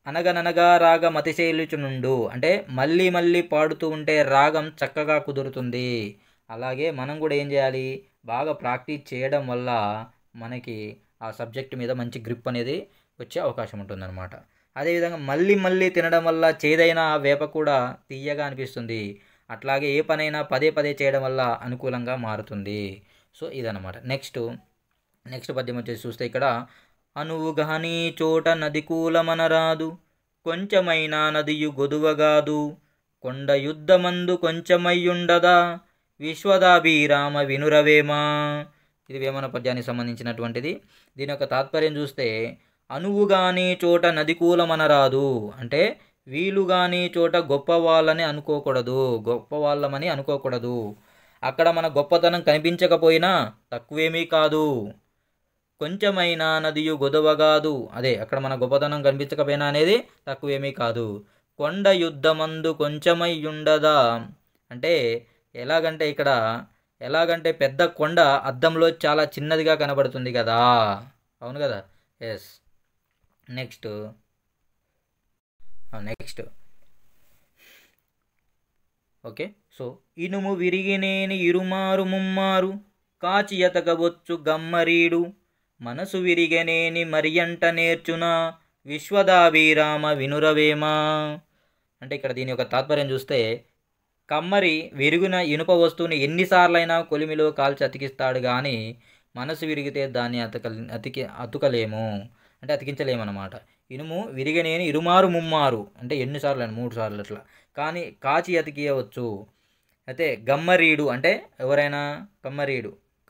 Speaker 1: అనగననగా రాగ మతిశైలుచునుండు అంటే మళ్ళీ మళ్ళీ పాడుతూ ఉంటే రాగం చక్కగా కుదురుతుంది. అలాగే మనం కూడా ఏం చేయాలి? బాగా ప్రాక్టీస్ చేయడం వల్ల మనకి ఆ సబ్జెక్ట్ మీద మంచి గ్రిప్ అనేది వచ్చే అవకాశం ఉంటుందన్నమాట. అదేవిధంగా మళ్ళీ మళ్ళీ తినడం వల్ల చేదైన వేప కూడా తీయగా అనిపిస్తుంది. అట్లాగే ఏ పనైనా పదే పదే చేయడం వల్ల అనుకూలంగా మారుతుంది. సో ఇదన్నమాట. నెక్స్ట్ పద్యం వచ్చేసి చూస్తే ఇక్కడ అనువు గహనీ చోట నది కూలమనరాదు కొంచెమైనా నదియు గొదువగాదు కొండ యుద్ధమందు కొంచెమయ్యుండదా విశ్వదాభిరామ వినురవేమా. ఇది వేమన పద్యానికి సంబంధించినటువంటిది. దీని యొక్క తాత్పర్యం చూస్తే అనువుగాని చోట నది కూలమనరాదు అంటే వీలుగాని చోట గొప్పవాళ్ళని గొప్పవాళ్ళమని అనుకోకూడదు. అక్కడ మన గొప్పతనం కనిపించకపోయినా తక్కువేమీ కాదు. కొంచెమైనా నదియు గొదవగాదు అదే అక్కడ మన గొప్పతనం కనిపించకపోయినా అనేది తక్కువేమీ కాదు. కొండ యుద్ధమందు కొంచెమయ్యుండదా అంటే ఎలాగంటే పెద్ద కొండ అద్దంలో చాలా చిన్నదిగా కనబడుతుంది కదా. అవును కదా. ఎస్. Next okay. సో ఇనుము విరిగినేని ఇరుమారు ముమ్మారు కాచి ఎతకవచ్చు గమ్మరీడు మనసు విరిగనేని మరియంట నేర్చున విశ్వదాభిరామ వినురవేమా. అంటే ఇక్కడ దీని యొక్క తాత్పర్యం చూస్తే కమ్మరి విరిగిన ఇనుప వస్తువుని ఎన్నిసార్లైనా కొలిమిలో కాల్చి అతికిస్తాడు, కానీ మనసు విరిగితే దాన్ని అతుకలేము అంటే అతికించలేమన్నమాట. ఇనుము విరిగనేని ఇరుమారు ముమ్మారు అంటే ఎన్నిసార్లు అని 3 సార్లు అట్లా, కానీ కాచి అతికియవచ్చు. అయితే గమ్మరీడు అంటే ఎవరైనా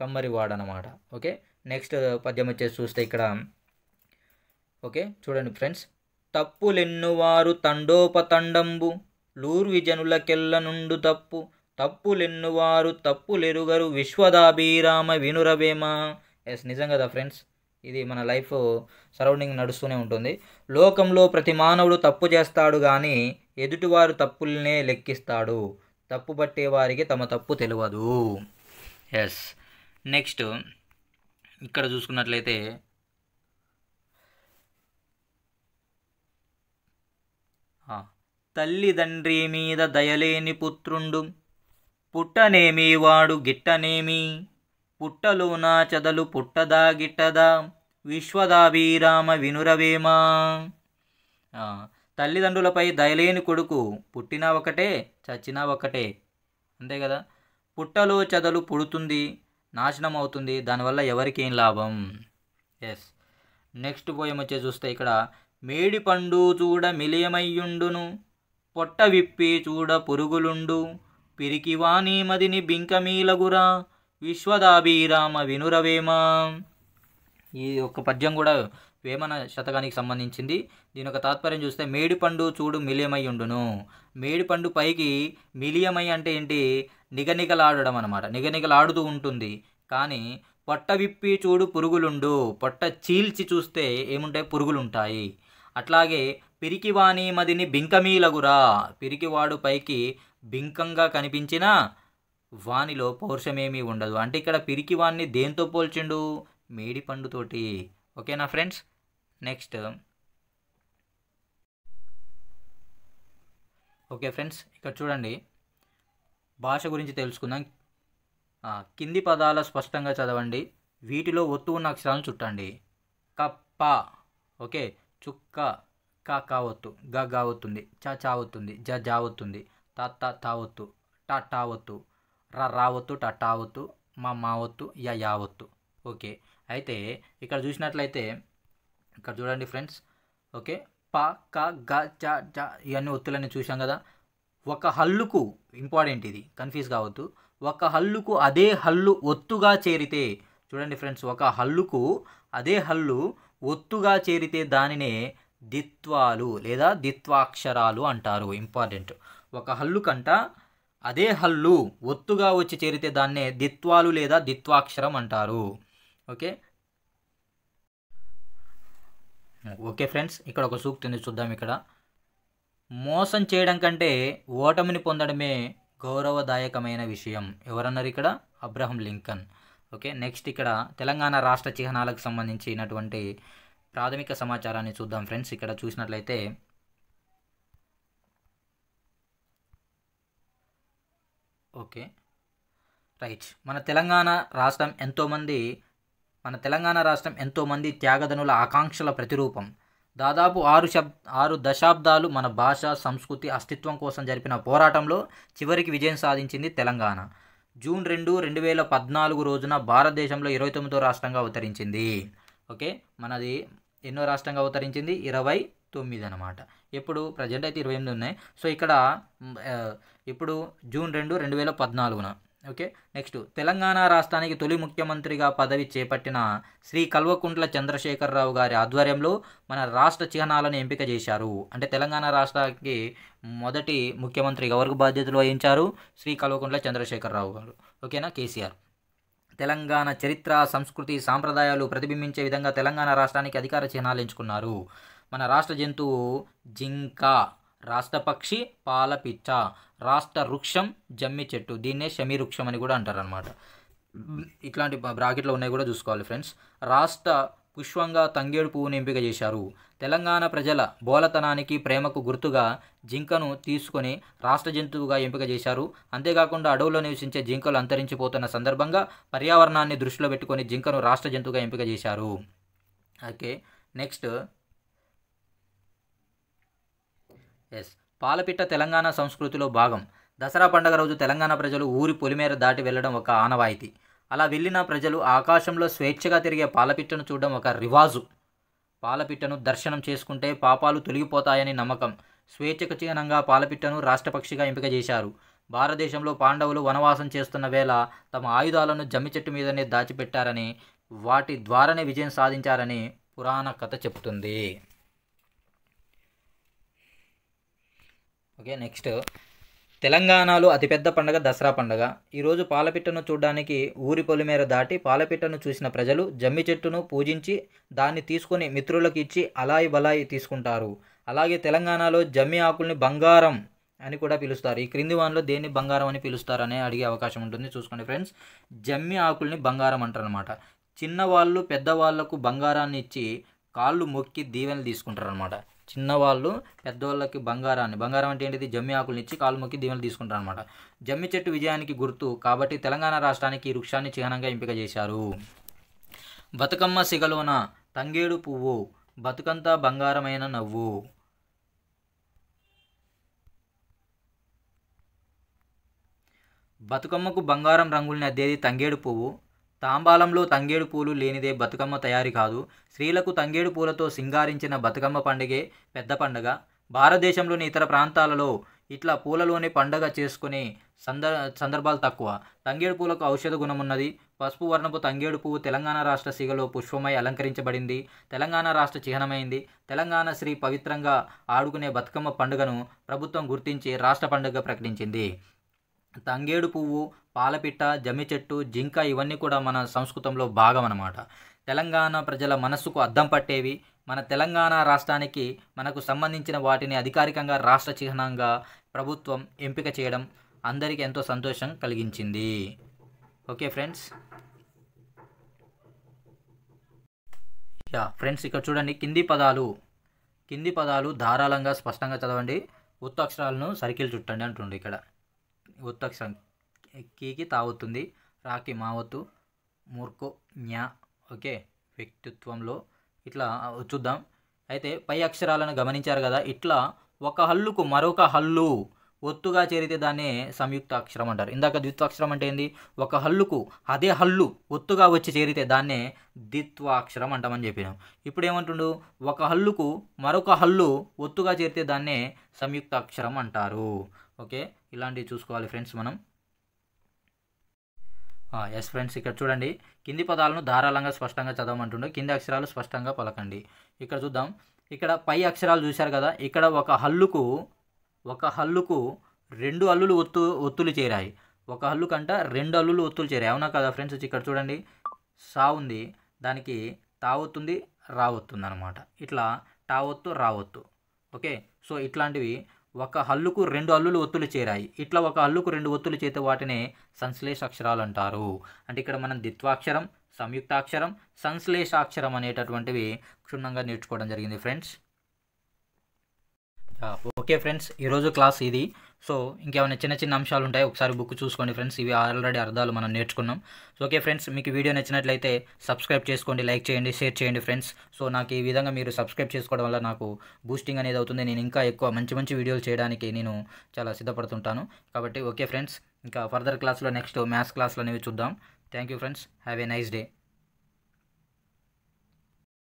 Speaker 1: కమ్మరివాడు. ఓకే. నెక్స్ట్ పద్యం వచ్చేసి చూస్తే ఇక్కడ ఓకే చూడండి ఫ్రెండ్స్. తప్పులెన్నువారు తండోపతండంబు లూర్విజనులకెల్ల నుండు తప్పులెన్నువారు తప్పులెరుగరు విశ్వదాభిరామ వినురవేమ. ఎస్, నిజం కదా ఫ్రెండ్స్. ఇది మన లైఫ్ సరౌండింగ్ నడుస్తూనే ఉంటుంది. లోకంలో ప్రతి మానవుడు తప్పు చేస్తాడు, కానీ ఎదుటివారు తప్పుల్నే లెక్కిస్తాడు. తప్పు పట్టే వారికి తమ తప్పు తెలియదు. ఎస్. నెక్స్ట్ ఇక్కడ చూసుకున్నట్లయితే తల్లిదండ్రి మీద దయలేని పుత్రుండు పుట్టనేమి వాడు గిట్టనేమి పుట్టలోన చదలు పుట్టదా గిట్టదా విశ్వదాభిరామ వినురవేమా. తల్లిదండ్రులపై దయలేని కొడుకు పుట్టినా ఒకటే చచ్చినా ఒకటే, అంతే కదా. పుట్టలో చదలు పుడుతుంది, నాశనం అవుతుంది, దానివల్ల ఎవరికేం లాభం. ఎస్. నెక్స్ట్ పోయం వచ్చే చూస్తే ఇక్కడ మేడి పండు చూడ మిలియమయ్యుండును పొట్ట విప్పి చూడ పురుగులుండు పిరికివాణి మదిని బింకమీలగురా విశ్వదాభిరామ వినురవేమా. ఈ ఒక్క పద్యం కూడా వేమన శతకానికి సంబంధించింది. దీని యొక్క తాత్పర్యం చూస్తే మేడిపండు చూడు మిలియమయ్యుండును. మేడిపండు పైకి మిలియమై అంటే ఏంటి? నిగనిగలాడడం అనమాట. నిగనిగలాడుతూ ఉంటుంది, కానీ పొట్ట విప్పి చూడు పురుగులుండు. పొట్ట చీల్చి చూస్తే ఏముంటాయి? పురుగులుంటాయి. అట్లాగే పిరికివాణి మదిని బింకమీలగురా. పిరికివాడు పైకి బింకంగా కనిపించినా వానిలో పౌరుషమేమీ ఉండదు. అంటే ఇక్కడ పిరికివాణ్ణి దేంతో పోల్చిండు? మేడి పండుతోటి. ఓకేనా ఫ్రెండ్స్. నెక్స్ట్ ఓకే ఫ్రెండ్స్, ఇక్కడ చూడండి భాష గురించి తెలుసుకుందాం. కింది పదాల స్పష్టంగా చదవండి. వీటిలో ఒత్తు ఉన్న అక్షరాలను చుట్టండి. కప్ప, ఓకే, చుక్క, కా ఒత్తు, గా ఒత్తుంది, చా ఒత్తుంది, జా ఒత్తుంది, తా ఒత్తు, టా ఒత్తు, రా ఒత్తు, టా ఒత్తు, మా ఒత్తు, యా ఒత్తు. ఓకే, అయితే ఇక్కడ చూసినట్లయితే ఇక్కడ చూడండి ఫ్రెండ్స్. ఓకే, ప, క, గ, జ ఇవన్నీ ఒత్తులన్నీ చూసాం కదా. ఒక హల్లుకు, ఇంపార్టెంట్ ఇది, కన్ఫ్యూజ్ కావద్దు, ఒక హల్లుకు అదే హల్లు ఒత్తుగా చేరితే, చూడండి ఫ్రెండ్స్, ఒక హల్లుకు అదే హల్లు ఒత్తుగా చేరితే దానినే దిత్వాలు లేదా దిత్వాక్షరాలు అంటారు. ఇంపార్టెంట్, ఒక హల్లు కంట అదే హల్లు ఒత్తుగా వచ్చి చేరితే దాన్నే దిత్వాలు లేదా దిత్వాక్షరం అంటారు. ఓకే ఫ్రెండ్స్, ఇక్కడ ఒక సూక్తి ఉంది, చూద్దాం. ఇక్కడ మోసం చేయడం కంటే ఓటమిని పొందడమే గౌరవదాయకమైన విషయం. ఎవరన్నారు ఇక్కడ? Abraham Lincoln. ఓకే, నెక్స్ట్ ఇక్కడ తెలంగాణ రాష్ట్ర చిహ్నాలకు సంబంధించినటువంటి ప్రాథమిక సమాచారాన్ని చూద్దాం ఫ్రెండ్స్. ఇక్కడ చూసినట్లయితే ఓకే రైట్, మన తెలంగాణ రాష్ట్రం ఎంతోమంది త్యాగదనుల ఆకాంక్షల ప్రతిరూపం. దాదాపు 6 దశాబ్దాలు మన భాష, సంస్కృతి, అస్తిత్వం కోసం జరిపిన పోరాటంలో చివరికి విజయం సాధించింది తెలంగాణ. జూన్ 2, 2014 రోజున భారతదేశంలో 29వ రాష్ట్రంగా అవతరించింది. ఓకే, మనది ఎన్నో రాష్ట్రంగా అవతరించింది? 29 అనమాట. ఇప్పుడు ప్రజెంట్ అయితే 28 ఉన్నాయి. సో ఇక్కడ ఇప్పుడు జూన్ 2, 2014న. ఓకే, నెక్స్ట్ తెలంగాణ రాష్ట్రానికి తొలి ముఖ్యమంత్రిగా పదవి చేపట్టిన శ్రీ కల్వకుంట్ల చంద్రశేఖరరావు గారి ఆధ్వర్యంలో మన రాష్ట్ర చిహ్నాలను ఎంపిక చేశారు. అంటే తెలంగాణ రాష్ట్రానికి మొదటి ముఖ్యమంత్రిగా ఎవరికి బాధ్యతలు వహించారు? శ్రీ కల్వకుంట్ల చంద్రశేఖరరావు గారు. ఓకేనా, కేసీఆర్. తెలంగాణ చరిత్ర, సంస్కృతి, సాంప్రదాయాలు ప్రతిబింబించే విధంగా తెలంగాణ రాష్ట్రానికి అధికార చిహ్నాలు ఎంచుకున్నారు. మన రాష్ట్ర జంతువు జింక, రాష్ట్ర పక్షి పాలపిచ్చ, రాష్ట్ర వృక్షం జమ్మి చెట్టు, దీన్నే శమీ వృక్షం అని కూడా అంటారనమాట. ఇట్లాంటి బ్రాకెట్లో ఉన్నాయి కూడా చూసుకోవాలి ఫ్రెండ్స్. రాష్ట్ర పుష్పంగా తంగేడు పువ్వును ఎంపిక చేశారు. తెలంగాణ ప్రజల బోలతనానికి, ప్రేమకు గుర్తుగా జింకను తీసుకొని రాష్ట్ర జంతువుగా ఎంపిక చేశారు. అంతేకాకుండా అడవుల్లో నివసించే జింకలు అంతరించిపోతున్న సందర్భంగా పర్యావరణాన్ని దృష్టిలో పెట్టుకొని జింకను రాష్ట్ర జంతువుగా ఎంపిక చేశారు. ఓకే, నెక్స్ట్ పాలపిట్ట తెలంగాణ సంస్కృతిలో భాగం. దసరా పండుగ రోజు తెలంగాణ ప్రజలు ఊరి పొలిమేర దాటి వెళ్ళడం ఒక ఆనవాయితీ. అలా వెళ్ళిన ప్రజలు ఆకాశంలో స్వేచ్ఛగా తిరిగే పాలపిట్టను చూడడం ఒక రివాజు. పాలపిట్టను దర్శనం చేసుకుంటే పాపాలు తొలగిపోతాయని నమ్మకం. స్వేచ్ఛకు చిహ్నంగా పాలపిట్టను రాష్ట్రపక్షిగా ఎంపిక చేశారు. భారతదేశంలో పాండవులు వనవాసం చేస్తున్న వేళ తమ ఆయుధాలను జమ్మి చెట్టు మీదనే దాచిపెట్టారని, వాటి ద్వారానే విజయం సాధించారని పురాణ కథ చెబుతుంది. ఓకే, నెక్స్ట్ తెలంగాణలో అతిపెద్ద పండుగ దసరా పండుగ. ఈరోజు పాలపిట్టను చూడడానికి ఊరి పొలిమేర దాటి పాలపిట్టను చూసిన ప్రజలు జమ్మి చెట్టును పూజించి దాన్ని తీసుకొని మిత్రులకు ఇచ్చి అలాయి బలాయి తీసుకుంటారు. అలాగే తెలంగాణలో జమ్మి ఆకుల్ని బంగారం అని కూడా పిలుస్తారు. ఈ క్రింది వానిలో దేన్ని బంగారం అని పిలుస్తారనే అడిగే అవకాశం ఉంటుంది, చూసుకోండి ఫ్రెండ్స్. జమ్మి ఆకుల్ని బంగారం అంటారు అనమాట. చిన్నవాళ్ళు పెద్దవాళ్లకు బంగారాన్ని ఇచ్చి కాళ్ళు మొక్కి దీవెనలు తీసుకుంటారు అనమాట. చిన్నవాళ్ళు పెద్దవాళ్ళకి బంగారం అంటే ఏంటిది? జమ్మి ఆకుల్ని ఇచ్చి కాళ్ళు మొక్కి దీవెనలు తీసుకుంటారు అనమాట. జమ్మి చెట్టు విజయానికి గుర్తు కాబట్టి తెలంగాణ రాష్ట్రానికి ఈ వృక్షాన్ని చిహ్నంగా ఎంపిక చేశారు. బతుకమ్మ సిగలోన తంగేడు పువ్వు, బతుకంతా బంగారమైన నవ్వు. బతుకమ్మకు బంగారం రంగుల్ని అద్దేది తంగేడు పువ్వు. తాంబాలంలో తంగేడు పూలు లేనిదే బతుకమ్మ తయారీ కాదు. స్త్రీలకు తంగేడు పూలతో సింగారించిన బతుకమ్మ పండుగే పెద్ద పండుగ. భారతదేశంలోని ఇతర ప్రాంతాలలో ఇట్లా పూలలోనే పండుగ చేసుకునే సందర్భాలు తక్కువ. తంగేడు పూలకు ఔషధ గుణం ఉన్నది. పసుపు వర్ణపు తంగేడు పువ్వు తెలంగాణ రాష్ట్ర సిగలో పుష్పమై అలంకరించబడింది. తెలంగాణ రాష్ట్ర చిహ్నమైంది. తెలంగాణ శ్రీ పవిత్రంగా ఆడుకునే బతుకమ్మ పండుగను ప్రభుత్వం గుర్తించి రాష్ట్ర పండుగగా ప్రకటించింది. తంగేడు పువ్వు, పాలపిట్ట, జమ్మి చెట్టు, జింక ఇవన్నీ కూడా మన సంస్కృతంలో భాగం అన్నమాట. తెలంగాణ ప్రజల మనస్సుకు అద్దం పట్టేవి. మన తెలంగాణ రాష్ట్రానికి మనకు సంబంధించిన వాటిని అధికారికంగా రాష్ట్ర చిహ్నంగా ప్రభుత్వం ఎంపిక చేయడం అందరికీ ఎంతో సంతోషం కలిగించింది. ఓకే ఫ్రెండ్స్, ఫ్రెండ్స్ ఇక్కడ చూడండి, కింది పదాలు ధారాళంగా స్పష్టంగా చదవండి. ఒత్తు అక్షరాలను సర్కిల్ చుట్టండి అంటుండే. ఇక్కడ ఒత్తు అక్షరం కీకి తావుతుంది, రాకి మావత్తు, మూర్ఖు జ్ఞా. ఓకే, వ్యక్తిత్వంలో ఇట్లా చూద్దాం. అయితే పై అక్షరాలను గమనించారు కదా, ఇట్లా ఒక హల్లుకు మరొక హల్లు ఒత్తుగా చేరితే దాన్ని సంయుక్త అక్షరం అంటారు. ఇందాక ద్విత్వాక్షరం అంటే ఏంది, ఒక హల్లుకు అదే హల్లు ఒత్తుగా వచ్చి చేరితే దాన్నే ద్విత్వాక్షరం అంటామని చెప్పినాం. ఇప్పుడు ఏమంటుండు, ఒక హల్లుకు మరొక హల్లు ఒత్తుగా చేరితే దాన్నే సంయుక్త అక్షరం అంటారు. ఓకే, ఇలాంటివి చూసుకోవాలి ఫ్రెండ్స్ మనం. ఎస్ ఫ్రెండ్స్, ఇక్కడ చూడండి, కింది పదాలను ధారాళంగా స్పష్టంగా చదవమంటుండే, కింది అక్షరాలు స్పష్టంగా పలకండి. ఇక్కడ చూద్దాం, ఇక్కడ పై అక్షరాలు చూశారు కదా, ఇక్కడ ఒక హల్లుకు 2 హల్లులు ఒత్తులు చేరాయి. ఒక హల్లు కంట 2 హల్లులు ఒత్తులు చేరాయి, అవునా కదా ఫ్రెండ్స్. ఇక్కడ చూడండి, సా ఉంది, దానికి తావొత్తుంది, రావొత్తుంది అనమాట. ఇట్లా టావొత్తు రావొత్తు. ఓకే, సో ఇట్లాంటివి ఒక హల్లుకు 2 హల్లులు ఒత్తులు చేరాయి. ఇట్లా ఒక హల్లుకు 2 ఒత్తులు చేస్తే వాటిని సంశ్లేష అక్షరాలు అంటారు. అంటే ఇక్కడ మనం ద్విత్వాక్షరం, సంయుక్తాక్షరం, సంశ్లేషాక్షరం అనేటటువంటివి క్షుణ్ణంగా నేర్చుకోవడం జరిగింది ఫ్రెండ్స్. ఓకే ఫ్రెండ్స్, ఈరోజు క్లాస్ ఇది. సో ఇంకేమైనా చిన్న చిన్న అంశాలు ఉంటాయి, ఒకసారి బుక్ చూసుకోండి ఫ్రెండ్స్. ఇవి ఆల్రెడీ అర్థాలు మనం నేర్చుకున్నాం. సో ఓకే ఫ్రెండ్స్, మీకు వీడియో నచ్చినట్లయితే సబ్స్క్రైబ్ చేసుకోండి, లైక్ చేయండి, షేర్ చేయండి ఫ్రెండ్స్. సో నాకు ఈ విధంగా మీరు సబ్స్క్రైబ్ చేసుకోవడం వల్ల నాకు బూస్టింగ్ అనేది అవుతుంది. నేను ఇంకా ఎక్కువ మంచి మంచి వీడియోలు చేయడానికి నేను చాలా సిద్ధపడుతుంటాను. కాబట్టి ఓకే ఫ్రెండ్స్, ఇంకా ఫర్దర్ క్లాస్లో నెక్స్ట్ మ్యాథ్స్ క్లాస్లో అనేవి చూద్దాం. Thank you friends, have a nice day.